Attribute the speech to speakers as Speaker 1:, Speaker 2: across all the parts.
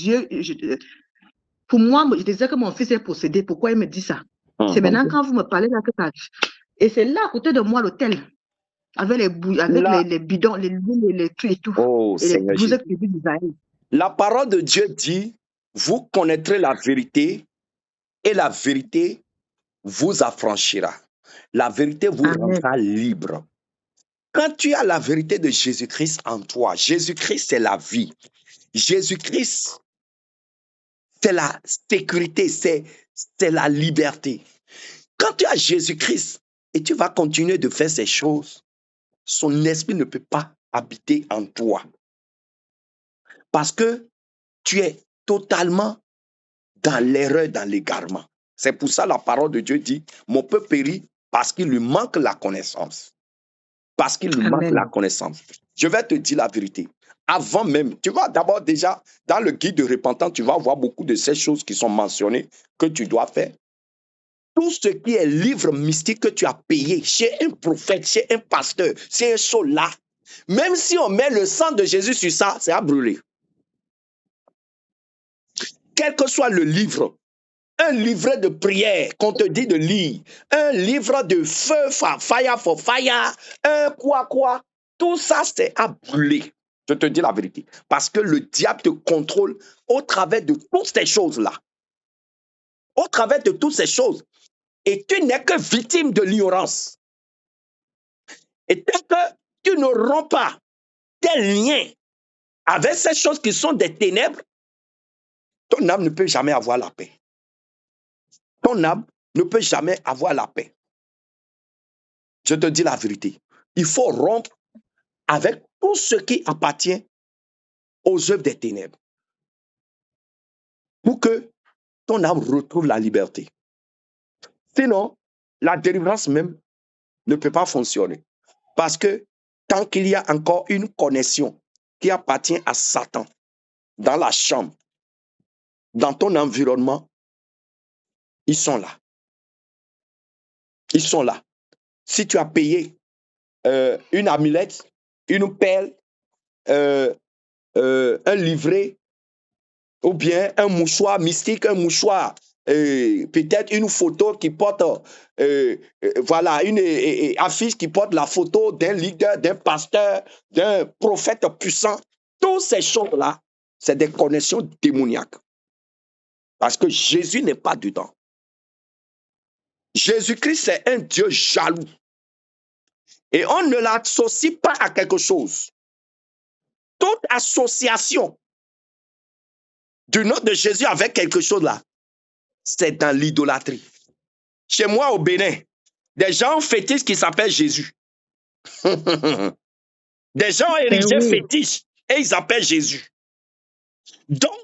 Speaker 1: Dieu, pour moi, je disais que mon fils est possédé. Pourquoi il me dit ça? C'est maintenant quand vous me parlez là que ça... Et c'est là, à côté de moi, l'hôtel, avec les bidons, les trucs et tout.
Speaker 2: Oh,
Speaker 1: Et les
Speaker 2: Seigneur
Speaker 1: 12
Speaker 2: Jésus.
Speaker 1: tribus d'Israël.
Speaker 2: La parole de Dieu dit, vous connaîtrez la vérité et la vérité vous affranchira. La vérité vous rendra libre. Quand tu as la vérité de Jésus-Christ en toi, Jésus-Christ c'est la vie. Jésus-Christ c'est la sécurité, c'est la liberté. Quand tu as Jésus-Christ et tu vas continuer de faire ces choses, son esprit ne peut pas habiter en toi. Parce que tu es totalement dans l'erreur, dans l'égarement. C'est pour ça la parole de Dieu dit, mon peuple périt parce qu'il lui manque la connaissance. Parce qu'il lui manque la connaissance. Je vais te dire la vérité. Avant même, tu vas d'abord déjà, dans le guide de repentance, tu vas voir beaucoup de ces choses qui sont mentionnées que tu dois faire. Tout ce qui est livre mystique que tu as payé chez un prophète, chez un pasteur, c'est un show là. Même si on met le sang de Jésus sur ça, c'est à brûler. Quel que soit le livre, un livret de prière qu'on te dit de lire, un livre de feu, fire for fire, un quoi, tout ça c'est à brûler. Je te dis la vérité. Parce que le diable te contrôle au travers de toutes ces choses-là. Au travers de toutes ces choses. Et tu n'es que victime de l'ignorance. Et tant que tu ne romps pas tes liens avec ces choses qui sont des ténèbres, ton âme ne peut jamais avoir la paix. Ton âme ne peut jamais avoir la paix. Je te dis la vérité. Il faut rompre avec tout ce qui appartient aux œuvres des ténèbres pour que ton âme retrouve la liberté. Sinon, la délivrance même ne peut pas fonctionner. Parce que tant qu'il y a encore une connexion qui appartient à Satan dans la chambre, dans ton environnement, ils sont là. Ils sont là. Si tu as payé une amulette, une perle, un livret, ou bien un mouchoir mystique, un mouchoir, peut-être une photo qui porte, voilà, une affiche qui porte la photo d'un leader, d'un pasteur, d'un prophète puissant. Toutes ces choses-là, c'est des connexions démoniaques. Parce que Jésus n'est pas dedans. Jésus-Christ, c'est un Dieu jaloux. Et on ne l'associe pas à quelque chose. Toute association du nom de Jésus avec quelque chose là, c'est dans l'idolâtrie. Chez moi au Bénin, des gens fétiches qui s'appellent Jésus. Des gens érigés fétiches et ils s'appellent Jésus. Donc,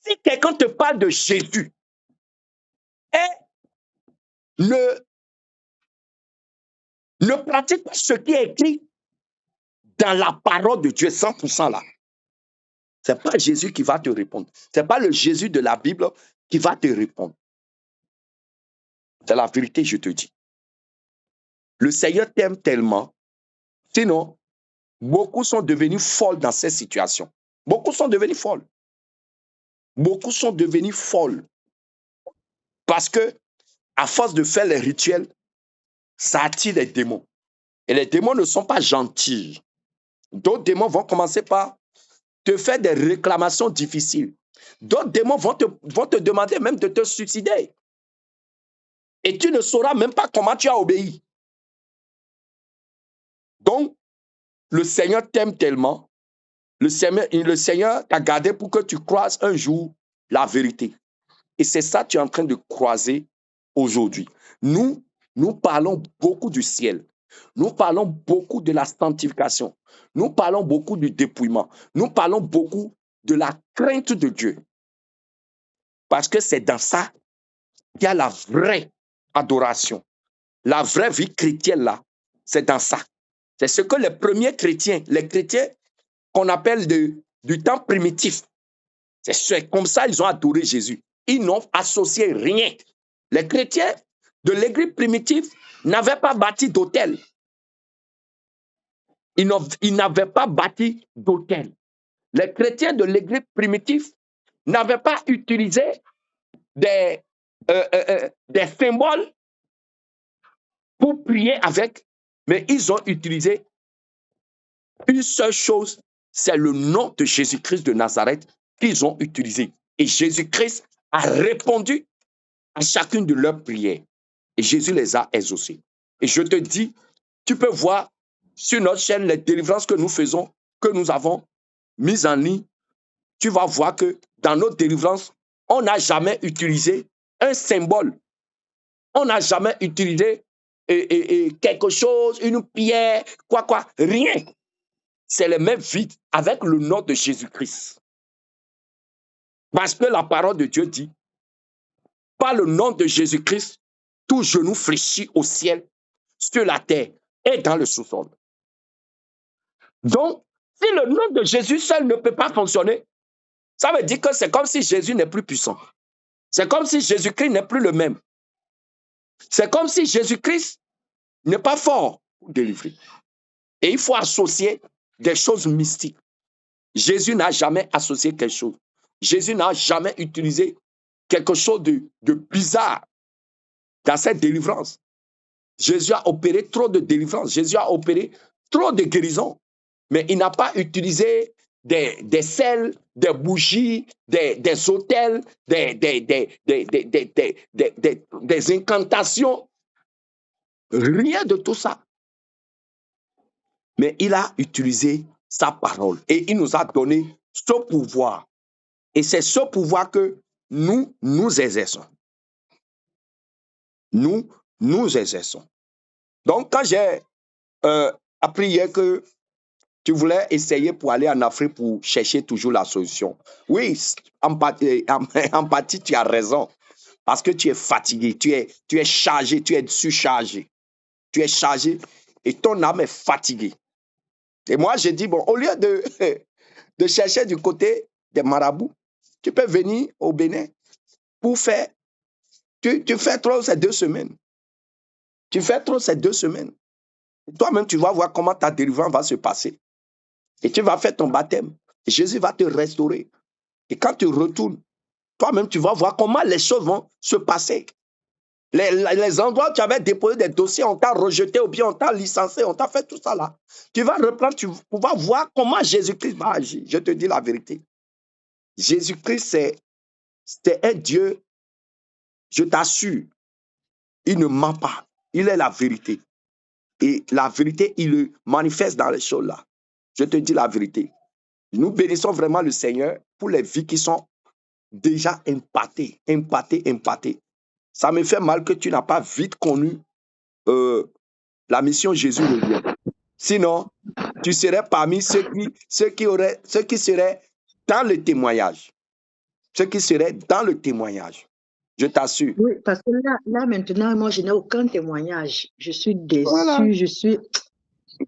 Speaker 2: si quelqu'un te parle de Jésus et ne pratique pas ce qui est écrit dans la parole de Dieu 100% là, ce n'est pas Jésus qui va te répondre. Ce n'est pas le Jésus de la Bible qui va te répondre. C'est la vérité, je te dis. Le Seigneur t'aime tellement, sinon, beaucoup sont devenus folles dans cette situation. Beaucoup sont devenus folles. Beaucoup sont devenus folles. Parce que, à force de faire les rituels, ça attire les démons. Et les démons ne sont pas gentils. D'autres démons vont commencer par te faire des réclamations difficiles. D'autres démons vont te demander même de te suicider. Et tu ne sauras même pas comment tu as obéi. Donc, le Seigneur t'aime tellement. Le Seigneur t'a gardé pour que tu croises un jour la vérité. Et c'est ça que tu es en train de croiser aujourd'hui. Nous parlons beaucoup du ciel. Nous parlons beaucoup de la sanctification. Nous parlons beaucoup du dépouillement. Nous parlons beaucoup de la crainte de Dieu. Parce que c'est dans ça qu'il y a la vraie adoration. La vraie vie chrétienne, là, c'est dans ça. C'est ce que les premiers chrétiens, les chrétiens qu'on appelle du temps primitif, c'est comme ça qu'ils ont adoré Jésus. Ils n'ont associé rien. Les chrétiens de l'église primitive n'avaient pas bâti d'autel. Ils n'avaient pas bâti d'autel. Les chrétiens de l'église primitive n'avaient pas utilisé des symboles pour prier avec, mais ils ont utilisé une seule chose, c'est le nom de Jésus-Christ de Nazareth qu'ils ont utilisé. Et Jésus-Christ a répondu à chacune de leurs prières. Et Jésus les a exaucés. Et je te dis, tu peux voir sur notre chaîne les délivrances que nous faisons, que nous avons mises en ligne. Tu vas voir que dans nos délivrances, on n'a jamais utilisé un symbole. On n'a jamais utilisé quelque chose, une pierre, quoi, rien. C'est les mêmes vides avec le nom de Jésus-Christ. Parce que la parole de Dieu dit, par le nom de Jésus-Christ, tout genou fléchit au ciel, sur la terre et dans le sous-sol. Donc, si le nom de Jésus seul ne peut pas fonctionner, ça veut dire que c'est comme si Jésus n'est plus puissant. C'est comme si Jésus-Christ n'est plus le même. C'est comme si Jésus-Christ n'est pas fort pour délivrer. Et il faut associer des choses mystiques. Jésus n'a jamais associé quelque chose. Jésus n'a jamais utilisé quelque chose de bizarre dans cette délivrance. Jésus a opéré trop de délivrance. Jésus a opéré trop de guérison. Mais il n'a pas utilisé des sels, des bougies, des autels, des incantations. Rien de tout ça. Mais il a utilisé sa parole et il nous a donné ce pouvoir. Et c'est ce pouvoir que nous exerçons. Nous exerçons. Donc, quand j'ai appris hier que tu voulais essayer pour aller en Afrique pour chercher toujours la solution, oui, en partie, tu as raison. Parce que tu es fatigué, tu es chargé, tu es surchargé. Tu es chargé et ton âme est fatiguée. Et moi, j'ai dit, bon, au lieu de chercher du côté des marabouts, tu peux venir au Bénin pour faire, tu fais trop ces 2 semaines. Tu fais trop ces 2 semaines. Toi-même, tu vas voir comment ta délivrance va se passer. Et tu vas faire ton baptême. Et Jésus va te restaurer. Et quand tu retournes, toi-même, tu vas voir comment les choses vont se passer. Les endroits où tu avais déposé des dossiers, on t'a rejeté ou bien on t'a licencié, on t'a fait tout ça là. Tu vas reprendre, tu vas voir comment Jésus-Christ va agir. Je te dis la vérité. Jésus-Christ, c'est un Dieu, je t'assure, il ne ment pas. Il est la vérité. Et la vérité, il le manifeste dans les choses là. Je te dis la vérité. Nous bénissons vraiment le Seigneur pour les vies qui sont déjà impactées. Ça me fait mal que tu n'as pas vite connu la mission Jésus revient. Sinon, tu serais parmi ceux qui seraient dans le témoignage. Ceux qui seraient dans le témoignage. Je t'assure.
Speaker 1: Oui, parce que là maintenant, moi, je n'ai aucun témoignage. Je suis déçue,
Speaker 2: voilà.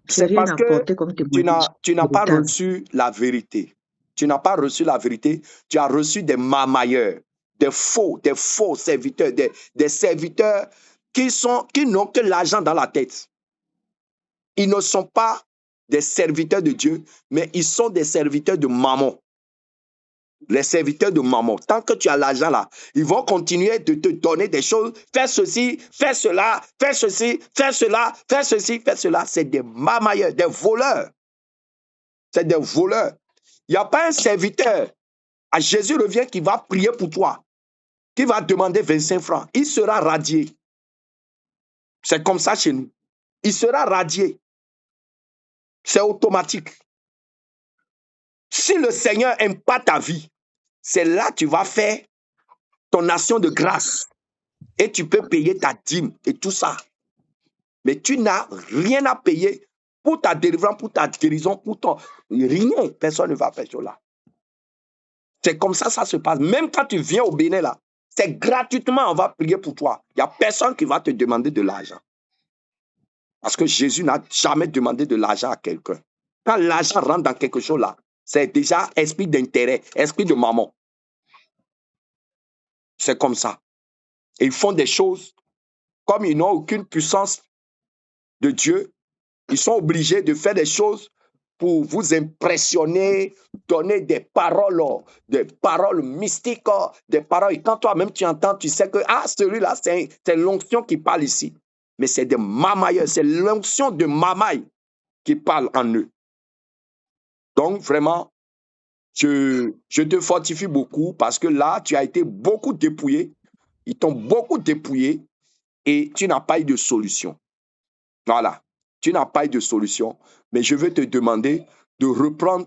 Speaker 1: C'est rien à porter comme témoignage.
Speaker 2: Tu n'as pas reçu la vérité. Tu n'as pas reçu la vérité. Tu as reçu des marmailleurs, des faux serviteurs, des serviteurs qui n'ont que l'argent dans la tête. Ils ne sont pas des serviteurs de Dieu, mais ils sont des serviteurs de mammon. Les serviteurs de mammon. Tant que tu as l'argent là, ils vont continuer de te donner des choses. Fais ceci, fais cela, fais ceci, fais cela, fais ceci, fais cela. C'est des marmailleurs, des voleurs. C'est des voleurs. Il n'y a pas un serviteur à Jésus revient qui va prier pour toi, qui va demander 25 francs. Il sera radié. C'est comme ça chez nous. Il sera radié. C'est automatique. Si le Seigneur n'aime pas ta vie, c'est là que tu vas faire ton action de grâce. Et tu peux payer ta dîme et tout ça. Mais tu n'as rien à payer pour ta délivrance, pour ta guérison, pour ton... Rien. Personne ne va faire cela. C'est comme ça se passe. Même quand tu viens au Bénin, là, c'est gratuitement, on va prier pour toi. Il n'y a personne qui va te demander de l'argent. Parce que Jésus n'a jamais demandé de l'argent à quelqu'un. Quand l'argent rentre dans quelque chose là, c'est déjà esprit d'intérêt, esprit de mammon. C'est comme ça. Et ils font des choses comme ils n'ont aucune puissance de Dieu. Ils sont obligés de faire des choses pour vous impressionner, donner des paroles mystiques, des paroles. Et quand toi-même tu entends, tu sais que celui-là, c'est l'onction qui parle ici. Mais c'est des mamailleurs, c'est l'onction de mamaille qui parle en eux. Donc vraiment, je te fortifie beaucoup parce que là, tu as été beaucoup dépouillé. Ils t'ont beaucoup dépouillé et tu n'as pas eu de solution. Voilà, tu n'as pas eu de solution. Mais je veux te demander de reprendre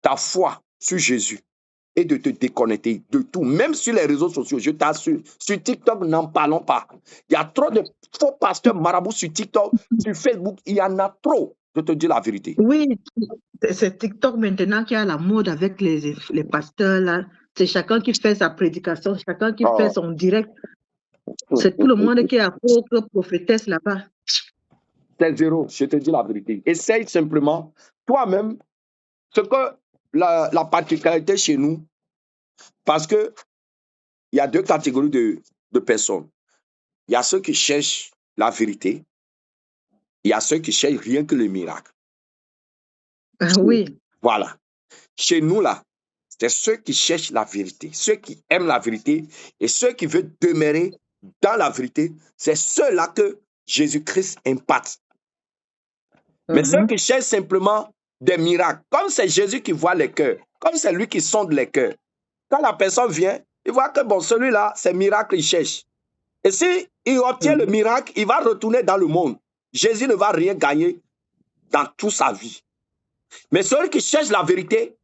Speaker 2: ta foi sur Jésus et de te déconnecter de tout, même sur les réseaux sociaux. Je t'assure, sur TikTok, n'en parlons pas. Il y a trop de faux pasteurs marabouts sur TikTok, sur Facebook, il y en a trop, je te dis la vérité.
Speaker 1: Oui, c'est TikTok maintenant qui a la mode avec les pasteurs là. C'est chacun qui fait sa prédication, chacun qui fait son direct. C'est tout le monde qui est apôtre, prophétesse là-bas.
Speaker 2: C'est zéro, je te dis la vérité. Essaye simplement, toi-même, ce que la particularité chez nous, parce que il y a deux catégories de personnes. Il y a ceux qui cherchent la vérité, il y a ceux qui cherchent rien que le miracle.
Speaker 1: Oui.
Speaker 2: Voilà. Chez nous, là, c'est ceux qui cherchent la vérité, ceux qui aiment la vérité et ceux qui veulent demeurer dans la vérité, c'est ceux-là que Jésus-Christ impacte. Mais ceux qui cherchent simplement des miracles, comme c'est Jésus qui voit les cœurs, comme c'est lui qui sonde les cœurs, quand la personne vient, il voit que bon, celui-là, c'est miracle, il cherche. Et si il obtient le miracle, il va retourner dans le monde. Jésus ne va rien gagner dans toute sa vie. Mais celui qui cherche la vérité,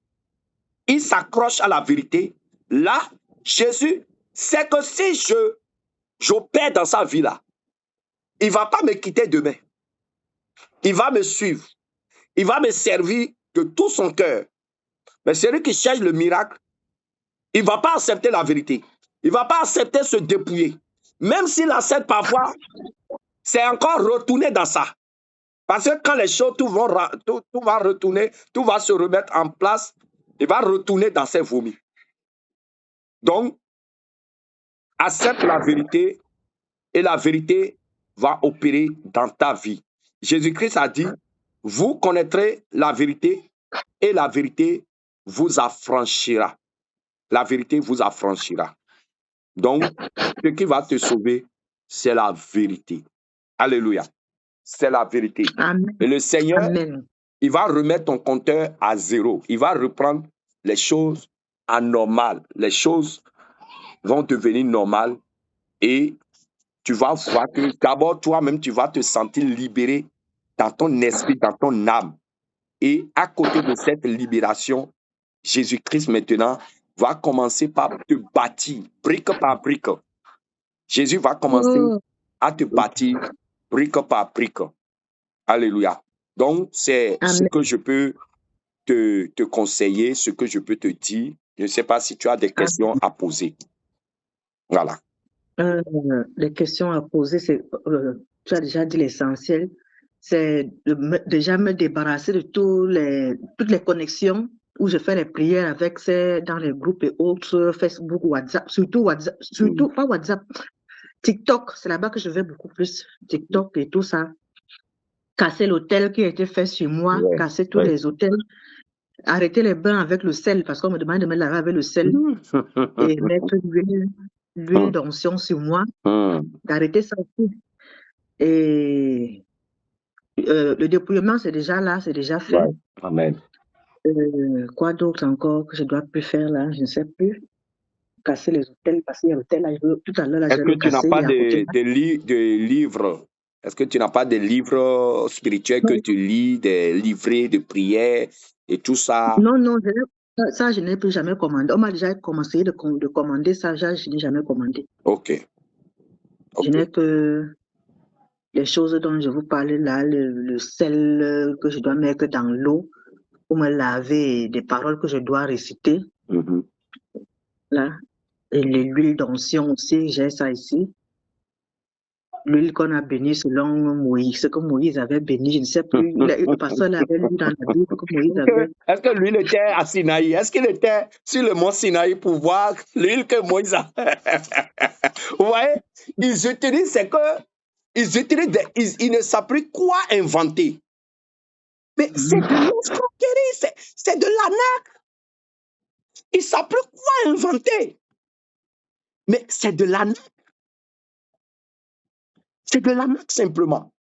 Speaker 2: il s'accroche à la vérité. Là, Jésus sait que si j'opère dans sa vie-là, il ne va pas me quitter demain. Il va me suivre. Il va me servir de tout son cœur. Mais celui qui cherche le miracle, il ne va pas accepter la vérité. Il ne va pas accepter se dépouiller. Même s'il accepte parfois, c'est encore retourner dans ça. Parce que quand les choses, tout va retourner, tout va se remettre en place, il va retourner dans ses vomis. Donc, accepte la vérité et la vérité va opérer dans ta vie. Jésus-Christ a dit, vous connaîtrez la vérité et la vérité vous affranchira. La vérité vous affranchira. Donc, ce qui va te sauver, c'est la vérité. Alléluia. C'est la vérité.
Speaker 1: Amen.
Speaker 2: Et le Seigneur,
Speaker 1: Amen.
Speaker 2: Il va remettre ton compteur à zéro. Il va reprendre les choses à normal. Les choses vont devenir normales et tu vas voir que d'abord toi-même, tu vas te sentir libéré dans ton esprit, dans ton âme. Et à côté de cette libération, Jésus-Christ maintenant va commencer par te bâtir, brique par brique. Jésus va commencer à te bâtir, brique par brique. Alléluia. Donc, c'est ce que je peux te conseiller, ce que je peux te dire. Je ne sais pas si tu as des questions à poser. Voilà.
Speaker 1: Les questions à poser, c'est, tu as déjà dit l'essentiel, c'est déjà me débarrasser de toutes les connexions où je fais les prières avec dans les groupes et autres, Facebook, WhatsApp, surtout pas WhatsApp, TikTok, c'est là-bas que je vais beaucoup plus, TikTok et tout ça. Casser l'hôtel qui a été fait sur moi, casser tous les hôtels, arrêter les bains avec le sel, parce qu'on me demande de me laver avec le sel et mettre l'huile d'onction sur moi, d'arrêter ça aussi. Et le dépouillement, c'est déjà là, c'est déjà fait.
Speaker 2: Ouais. Amen.
Speaker 1: Quoi d'autre encore que je dois plus faire là, je ne sais plus. Casser les hôtels, parce qu'il y a l'hôtel là, tout à l'heure là,
Speaker 2: est-ce que tu n'as pas de livres? Est-ce que tu n'as pas de livres spirituels que tu lis, des livrets de prière et tout ça?
Speaker 1: Non, ça, je n'ai plus jamais commandé. On m'a déjà commencé de commander ça, je n'ai jamais commandé.
Speaker 2: Ok.
Speaker 1: Je n'ai que les choses dont je vous parlais là, le sel que je dois mettre dans l'eau pour me laver, des paroles que je dois réciter. Là. Et l'huile d'onction aussi, j'ai ça ici. L'huile qu'on a bénie selon Moïse, ce que Moïse avait béni, je ne sais plus. Le pasteur l'avait lu dans la Bible que Moïse avait.
Speaker 2: Est-ce que l'huile était à Sinaï? Est-ce qu'il était sur le mont Sinaï pour voir l'huile que Moïse a? Vous voyez, ils utilisent, c'est que ils ne savent plus quoi inventer. Mais c'est de l'escroquerie, c'est de l'arnaque. Il ne savent plus quoi inventer. Mais c'est de l'arnaque. C'est de l'arnaque simplement.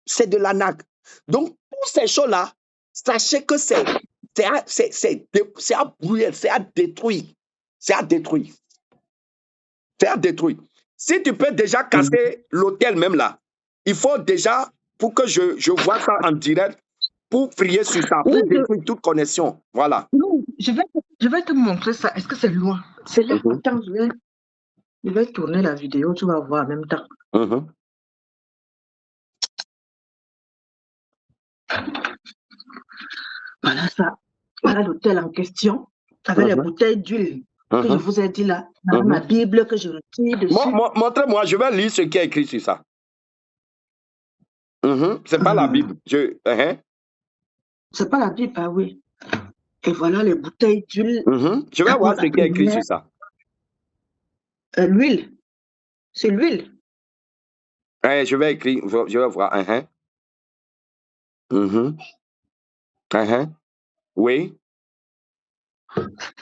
Speaker 2: C'est de l'arnaque. Donc, pour ces choses-là, sachez que c'est à brûler, c'est à détruire. C'est à détruire. C'est à détruire. Si tu peux déjà casser l'hôtel même là, il faut déjà, pour que je vois ça en direct, pour prier sur ça, pour détruire toute connexion. Voilà.
Speaker 1: Non, je vais te montrer ça. Est-ce que c'est loin? C'est là. Attends, je vais tourner la vidéo, tu vas voir en même temps. Voilà ça. Voilà l'hôtel en question, avec les bouteilles d'huile que je vous ai dit là, dans ma Bible que je retire dessus.
Speaker 2: Montrez-moi, je vais lire ce qui est écrit sur ça. C'est pas la Bible.
Speaker 1: C'est pas la Bible, ah oui. Et voilà les bouteilles d'huile.
Speaker 2: Je vais voir ce qui est écrit sur ça.
Speaker 1: L'huile. C'est l'huile.
Speaker 2: Je vais écrire, je vais voir. Oui.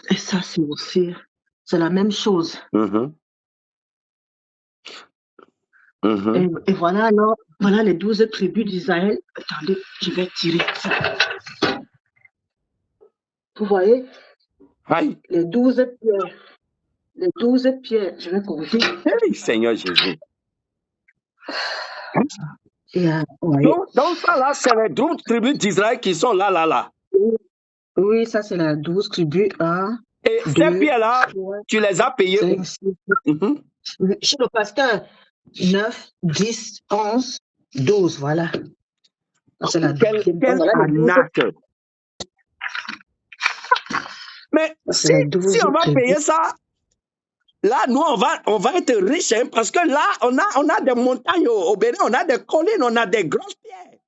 Speaker 1: Et ça, c'est aussi, c'est la même chose. Et voilà alors, voilà les 12 tribus d'Israël. Attendez, je vais tirer ça. Vous voyez?
Speaker 2: Aïe.
Speaker 1: Les 12 pierres. Les 12 pierres, je vais compter.
Speaker 2: Hey, Seigneur Jésus.
Speaker 1: Donc
Speaker 2: ça là, c'est les 12 tribus d'Israël qui sont là.
Speaker 1: Oui, ça c'est les 12 tribus.
Speaker 2: Et ces pierres-là, tu les as payées.
Speaker 1: Chez le pasteur, 9, 10, 11, 12, voilà. C'est la
Speaker 2: quelle arnaque. Mais si on va payer ça, là, nous, on va être riches, hein, parce que là, on a des montagnes au Bénin, on a des collines, on a des grosses pierres.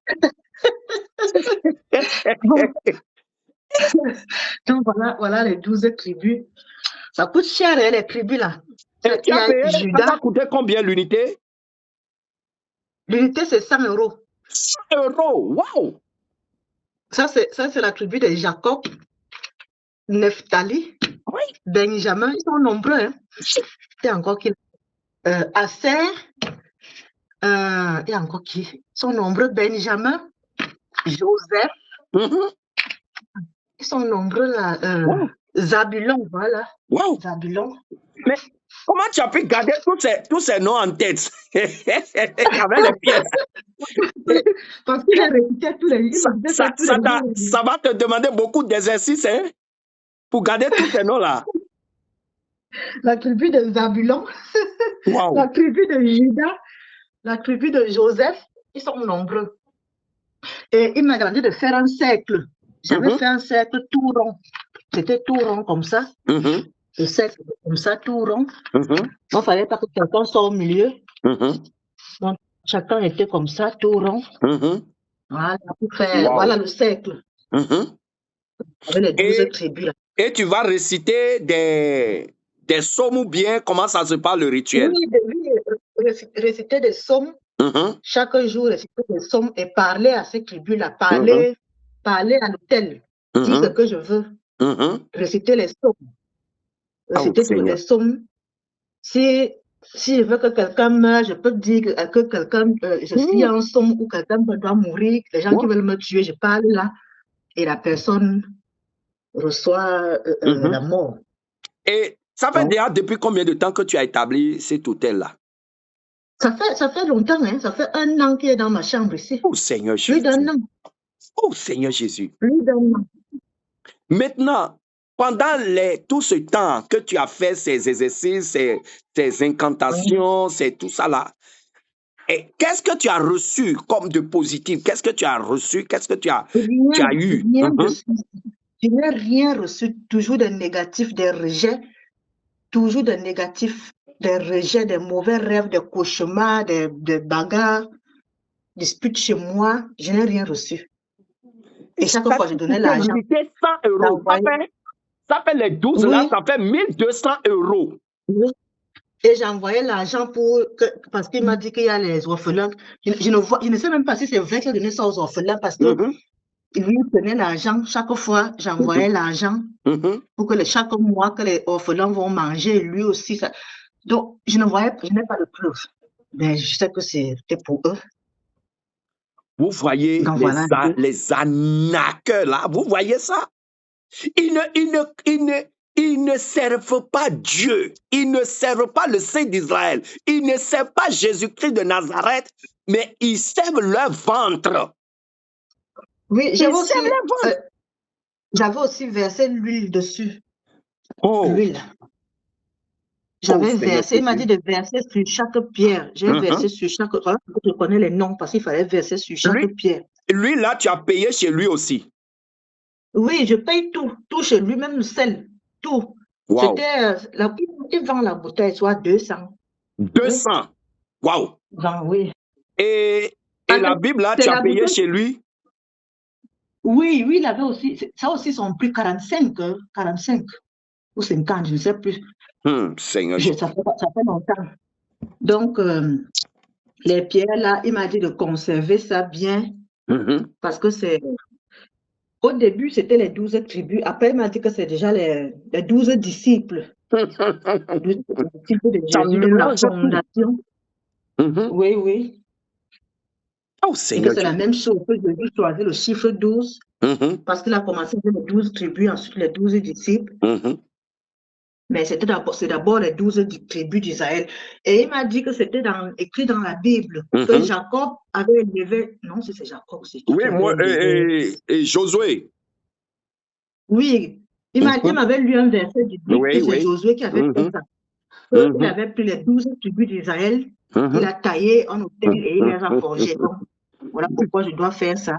Speaker 1: Donc, voilà les 12 tribus. Ça coûte cher, hein, les tribus, là.
Speaker 2: Et tu as payé, ça a coûté combien l'unité?
Speaker 1: L'unité, c'est 100 €.
Speaker 2: 100 €, waouh!
Speaker 1: Ça, c'est la tribu de Jacob, Nephtali, Benjamin, ils sont nombreux. Hein. Il y a encore qui? Aser, il y a encore qui? Ils sont nombreux. Benjamin, Joseph, ils sont nombreux là. Zabulon, voilà.
Speaker 2: Wow.
Speaker 1: Zabulon.
Speaker 2: Mais comment tu as pu garder tous ces noms en tête avec les pièces?
Speaker 1: Parce qu'il a récité tous les livres.
Speaker 2: Ça va te demander beaucoup d'exercices, hein, pour garder tous ces noms-là.
Speaker 1: La tribu de Zabulon, la tribu de Judas, la tribu de Joseph, ils sont nombreux. Et il m'a demandé de faire un cercle. J'avais fait un cercle tout rond. C'était tout rond comme ça. Le cercle comme ça, tout rond. Il ne fallait pas que quelqu'un soit au milieu. Donc, chacun était comme ça, tout rond. Voilà, pour faire, voilà le cercle. Avec les 12 tribus.
Speaker 2: Et tu vas réciter des psaumes ou bien comment ça se passe le rituel?
Speaker 1: Oui, réciter des psaumes. Chaque jour, réciter des psaumes et parler à ces tribus-là. Parler à l'autel. Dire ce que je veux. Réciter les psaumes. Réciter tous les psaumes. Si je veux que quelqu'un meure, je peux dire que quelqu'un, je suis en somme ou quelqu'un doit mourir, les gens qui veulent me tuer, je parle là, et la personne reçoit la mort.
Speaker 2: Et ça fait déjà depuis combien de temps que tu as établi cet hôtel-là?
Speaker 1: Ça fait longtemps, hein? Ça fait 1 an qu'il est dans ma chambre ici.
Speaker 2: Oh Seigneur Jésus.
Speaker 1: Plus d'1 an.
Speaker 2: Oh Seigneur Jésus.
Speaker 1: Plus d'1 an.
Speaker 2: Maintenant, pendant tout ce temps que tu as fait ces exercices, ces incantations, c'est tout ça là, qu'est-ce que tu as reçu comme de positif? Qu'est-ce que tu as reçu? Qu'est-ce que tu as eu?
Speaker 1: Je n'ai rien reçu, toujours des négatifs, des rejets, toujours des négatifs, des rejets, des mauvais rêves, des cauchemars, des bagarres, disputes chez moi. Je n'ai rien reçu. Et chaque fois, je donnais l'argent.
Speaker 2: 100 €. Ça fait les 12 là, ça fait 1200 €.
Speaker 1: Oui. Et j'envoyais l'argent parce qu'il m'a dit qu'il y a les orphelins. Je ne sais même pas si c'est vrai qu'il a donné ça aux orphelins parce que lui prenait l'argent. Chaque fois, j'envoyais l'argent pour que chaque mois que les orphelins vont manger, lui aussi. Ça. Donc, je n'ai pas de preuve. Mais je sais que c'était pour eux.
Speaker 2: Vous voyez
Speaker 1: donc, voilà.
Speaker 2: les arnaqueurs là, vous voyez ça? Ils ne servent pas Dieu, ils ne servent pas le Saint d'Israël, ils ne servent pas Jésus-Christ de Nazareth, mais ils servent leur ventre.
Speaker 1: Oui, j'avais aussi versé l'huile dessus. L'huile. J'avais versé, il m'a dit de verser sur chaque pierre. J'ai versé sur chaque. Je connais les noms parce qu'il fallait verser sur chaque pierre.
Speaker 2: Lui, là, tu as payé chez lui aussi?
Speaker 1: Oui, je paye tout chez lui, même le sel, tout.
Speaker 2: Wow.
Speaker 1: C'était, il vend la bouteille, soit 200.
Speaker 2: 200? Oui. Waouh.
Speaker 1: Oui.
Speaker 2: Et la Bible, là, tu as payé bouteille chez lui?
Speaker 1: Oui, il avait aussi, ça aussi son prix 45 ou 50, je ne sais plus.
Speaker 2: Seigneur.
Speaker 1: Ça fait longtemps. Donc, les pierres, là, il m'a dit de conserver ça bien, parce que c'est... Au début, c'était les 12 tribus. Après, il m'a dit que c'est déjà les 12 disciples. 12 disciples de Jésus, de la fondation. Oui, oui.
Speaker 2: Oh, Seigneur.
Speaker 1: Et que c'est la même chose que Jésus choisit le chiffre 12, parce qu'il a commencé avec les 12 tribus, ensuite les 12 disciples. Mais c'est d'abord les 12 tribus d'Israël. Et il m'a dit que c'était écrit dans la Bible que Jacob avait élevé. Non, c'est Jacob, c'est qui?
Speaker 2: Oui, moi, et Josué.
Speaker 1: Oui, il m'avait lu un verset du Bible que c'est Josué qui avait fait ça. Il avait pris les 12 tribus d'Israël, il a taillé un autel et il les a forgés. Donc, voilà pourquoi je dois faire ça.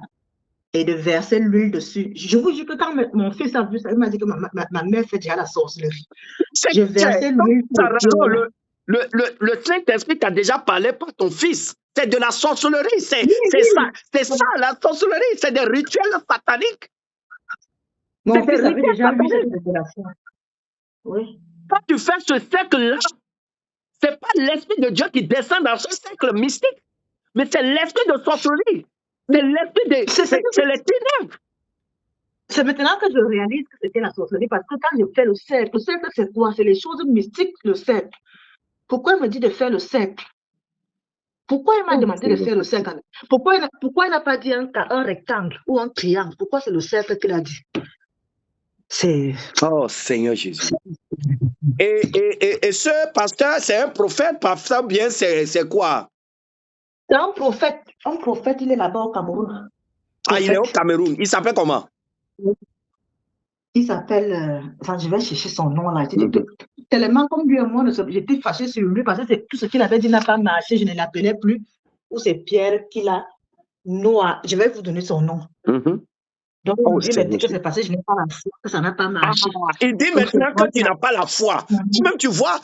Speaker 1: Et de verser l'huile dessus. Je vous dis que quand mon fils a vu ça, il m'a dit que ma mère fait déjà la sorcellerie. J'ai versé l'huile.
Speaker 2: Le Saint-Esprit t'a déjà parlé par ton fils. C'est de la sorcellerie. C'est ça, la sorcellerie. C'est des rituels sataniques.
Speaker 1: Mon fils avait déjà vu cette révélation. Oui.
Speaker 2: Quand tu fais ce cercle-là, ce n'est pas l'Esprit de Dieu qui descend dans ce cercle mystique, mais c'est l'esprit de sorcellerie. C'est l'esprit de... C'est les ténèbres.
Speaker 1: C'est maintenant que je réalise que c'était la sorcellerie, parce que quand je fais le cercle c'est quoi? C'est les choses mystiques, le cercle. Pourquoi il me dit de faire le cercle? Pourquoi il m'a demandé de faire le cercle? Pourquoi il n'a pas dit un rectangle ou un triangle? Pourquoi c'est le cercle qu'il a dit?
Speaker 2: Oh, Seigneur Jésus. Et ce pasteur, c'est un prophète, pasteur bien, c'est quoi?
Speaker 1: C'est un prophète. Un prophète, il est là-bas au Cameroun.
Speaker 2: Ah, il est au Cameroun. Il s'appelle comment?
Speaker 1: Il s'appelle... Enfin, je vais chercher son nom là. Tellement comme lui et moi, j'étais fâchée sur lui parce que tout ce qu'il avait dit n'a pas marché. Je ne l'appelais plus. Ou c'est Pierre qui l'a... Noah. Je vais vous donner son nom. Donc, il m'a dit que c'est parce que je n'ai pas la foi, que ça n'a pas marché.
Speaker 2: Il dit maintenant que tu n'as pas la foi. Même tu vois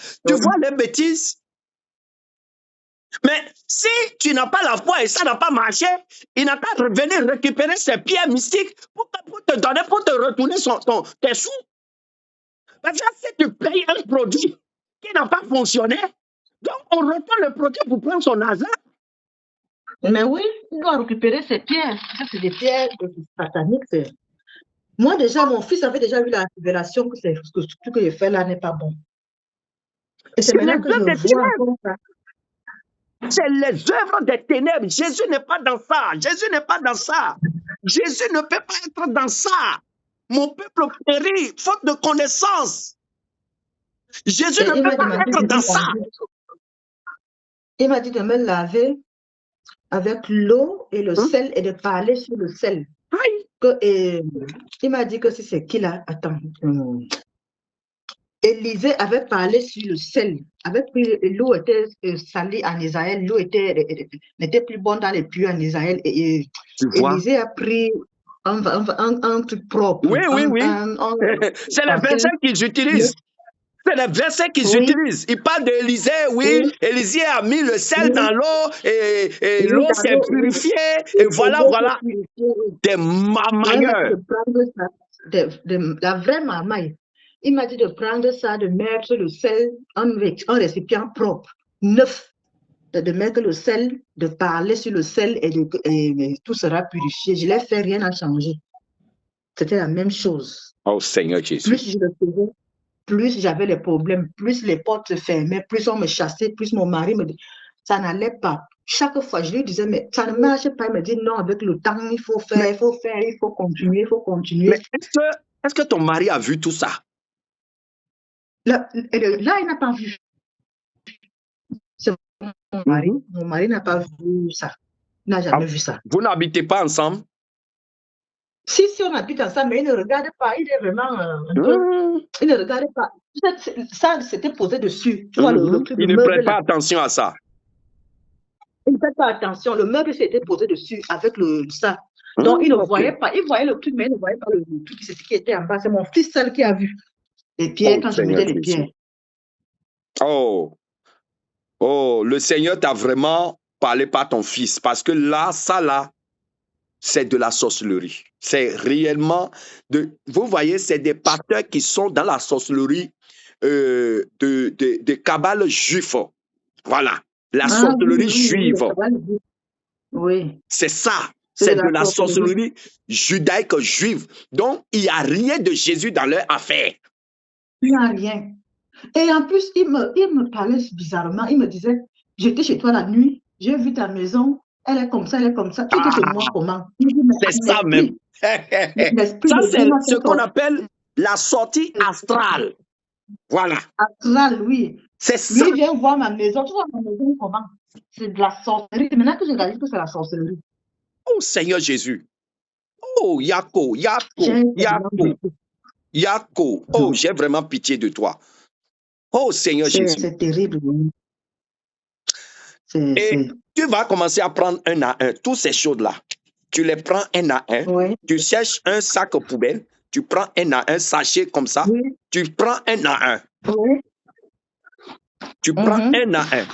Speaker 2: les bêtises. Mais si tu n'as pas la foi et ça n'a pas marché, il n'a qu'à venir récupérer ses pierres mystiques pour te donner, pour te retourner tes sous. Parce que si tu payes un produit qui n'a pas fonctionné, donc on retourne le produit pour prendre son argent.
Speaker 1: Mais oui, il doit récupérer ses pierres. C'est des pierres sataniques. Moi, déjà, mon fils avait déjà vu la révélation que ce que je fais là n'est pas bon. Et c'est maintenant que je vois ça.
Speaker 2: C'est les œuvres des ténèbres. Jésus n'est pas dans ça. Jésus n'est pas dans ça. Jésus ne peut pas être dans ça. Mon peuple périt, faute de connaissance. Jésus ne peut pas être dans ça.
Speaker 1: Il m'a dit de me laver avec l'eau et le sel et de parler sur le sel. Il m'a dit que si c'est qui là? Attends. Élisée avait parlé sur le sel. L'eau était salée en Israël. L'eau n'était plus bonne dans les puits en Israël. Et Élisée a pris un truc propre.
Speaker 2: Oui. C'est le verset qu'ils utilisent. C'est le verset qu'ils utilisent. Ils parlent d'Élisée, Élisée a mis le sel dans l'eau et l'eau s'est purifiée. Et voilà. Des marmailleurs.
Speaker 1: La vraie marmaille. Il m'a dit de prendre ça, de mettre le sel en un récipient propre, neuf. de mettre le sel, de parler sur le sel et tout sera purifié. Je l'ai fait, rien n'a changé. C'était la même chose.
Speaker 2: Oh Seigneur Jésus.
Speaker 1: Plus je le faisais, plus j'avais les problèmes, plus les portes se fermaient, plus on me chassait, plus mon mari me dit, ça n'allait pas. Chaque fois, je lui disais, mais ça ne marche pas. Il me dit, non, avec le temps, il faut faire, il faut faire, il faut continuer, il faut continuer.
Speaker 2: Mais est-ce que ton mari a vu tout ça?
Speaker 1: Là, il n'a pas vu. C'est mon mari. Mon mari n'a pas vu ça. Il n'a jamais vu ça.
Speaker 2: Vous n'habitez pas ensemble?
Speaker 1: Si, on habite ensemble, mais il ne regarde pas. Il est vraiment un peu... Il ne regarde pas. Ça, c'était posé dessus. Tu vois, le truc,
Speaker 2: il ne prête pas attention à ça.
Speaker 1: Il ne fait pas attention. Le meuble s'était posé dessus avec ça. Donc, il ne voyait pas. Il voyait le truc, mais il ne voyait pas le truc. C'est ce qui était en bas. C'est mon fils seul qui a vu les pierres quand je mettais les pierres.
Speaker 2: Oh, le Seigneur t'a vraiment parlé par ton fils. Parce que là, c'est de la sorcellerie. C'est réellement... Vous voyez, c'est des pasteurs qui sont dans la sorcellerie de cabale juif. Voilà. La sorcellerie juive.
Speaker 1: Oui.
Speaker 2: C'est ça. C'est de la sorcellerie judaïque juive. Donc, il n'y a rien de Jésus dans leur affaire.
Speaker 1: Il n'y a rien. Et en plus, il me parlait bizarrement. Il me disait, j'étais chez toi la nuit, j'ai vu ta maison, elle est comme ça, elle est comme ça. Tu étais chez moi comment?
Speaker 2: C'est ça même. Ça, c'est ce qu'on appelle la sortie astrale. Voilà.
Speaker 1: Astrale, oui.
Speaker 2: C'est ça.
Speaker 1: Lui vient voir ma maison. Tu vois ma maison comment? C'est de la sorcellerie. Maintenant que je réalise que c'est la sorcellerie.
Speaker 2: Oh Seigneur Jésus. Oh Yako. Oh, j'ai vraiment pitié de toi. Oh Seigneur Jésus.
Speaker 1: C'est terrible.
Speaker 2: Et tu vas commencer à prendre un à un toutes ces choses-là. Tu les prends un à un.
Speaker 1: Oui.
Speaker 2: Tu cherches un sac poubelle. Tu prends un à un sachet comme ça.
Speaker 1: Oui.
Speaker 2: Tu prends un à un.
Speaker 1: Oui.
Speaker 2: Tu prends un à un.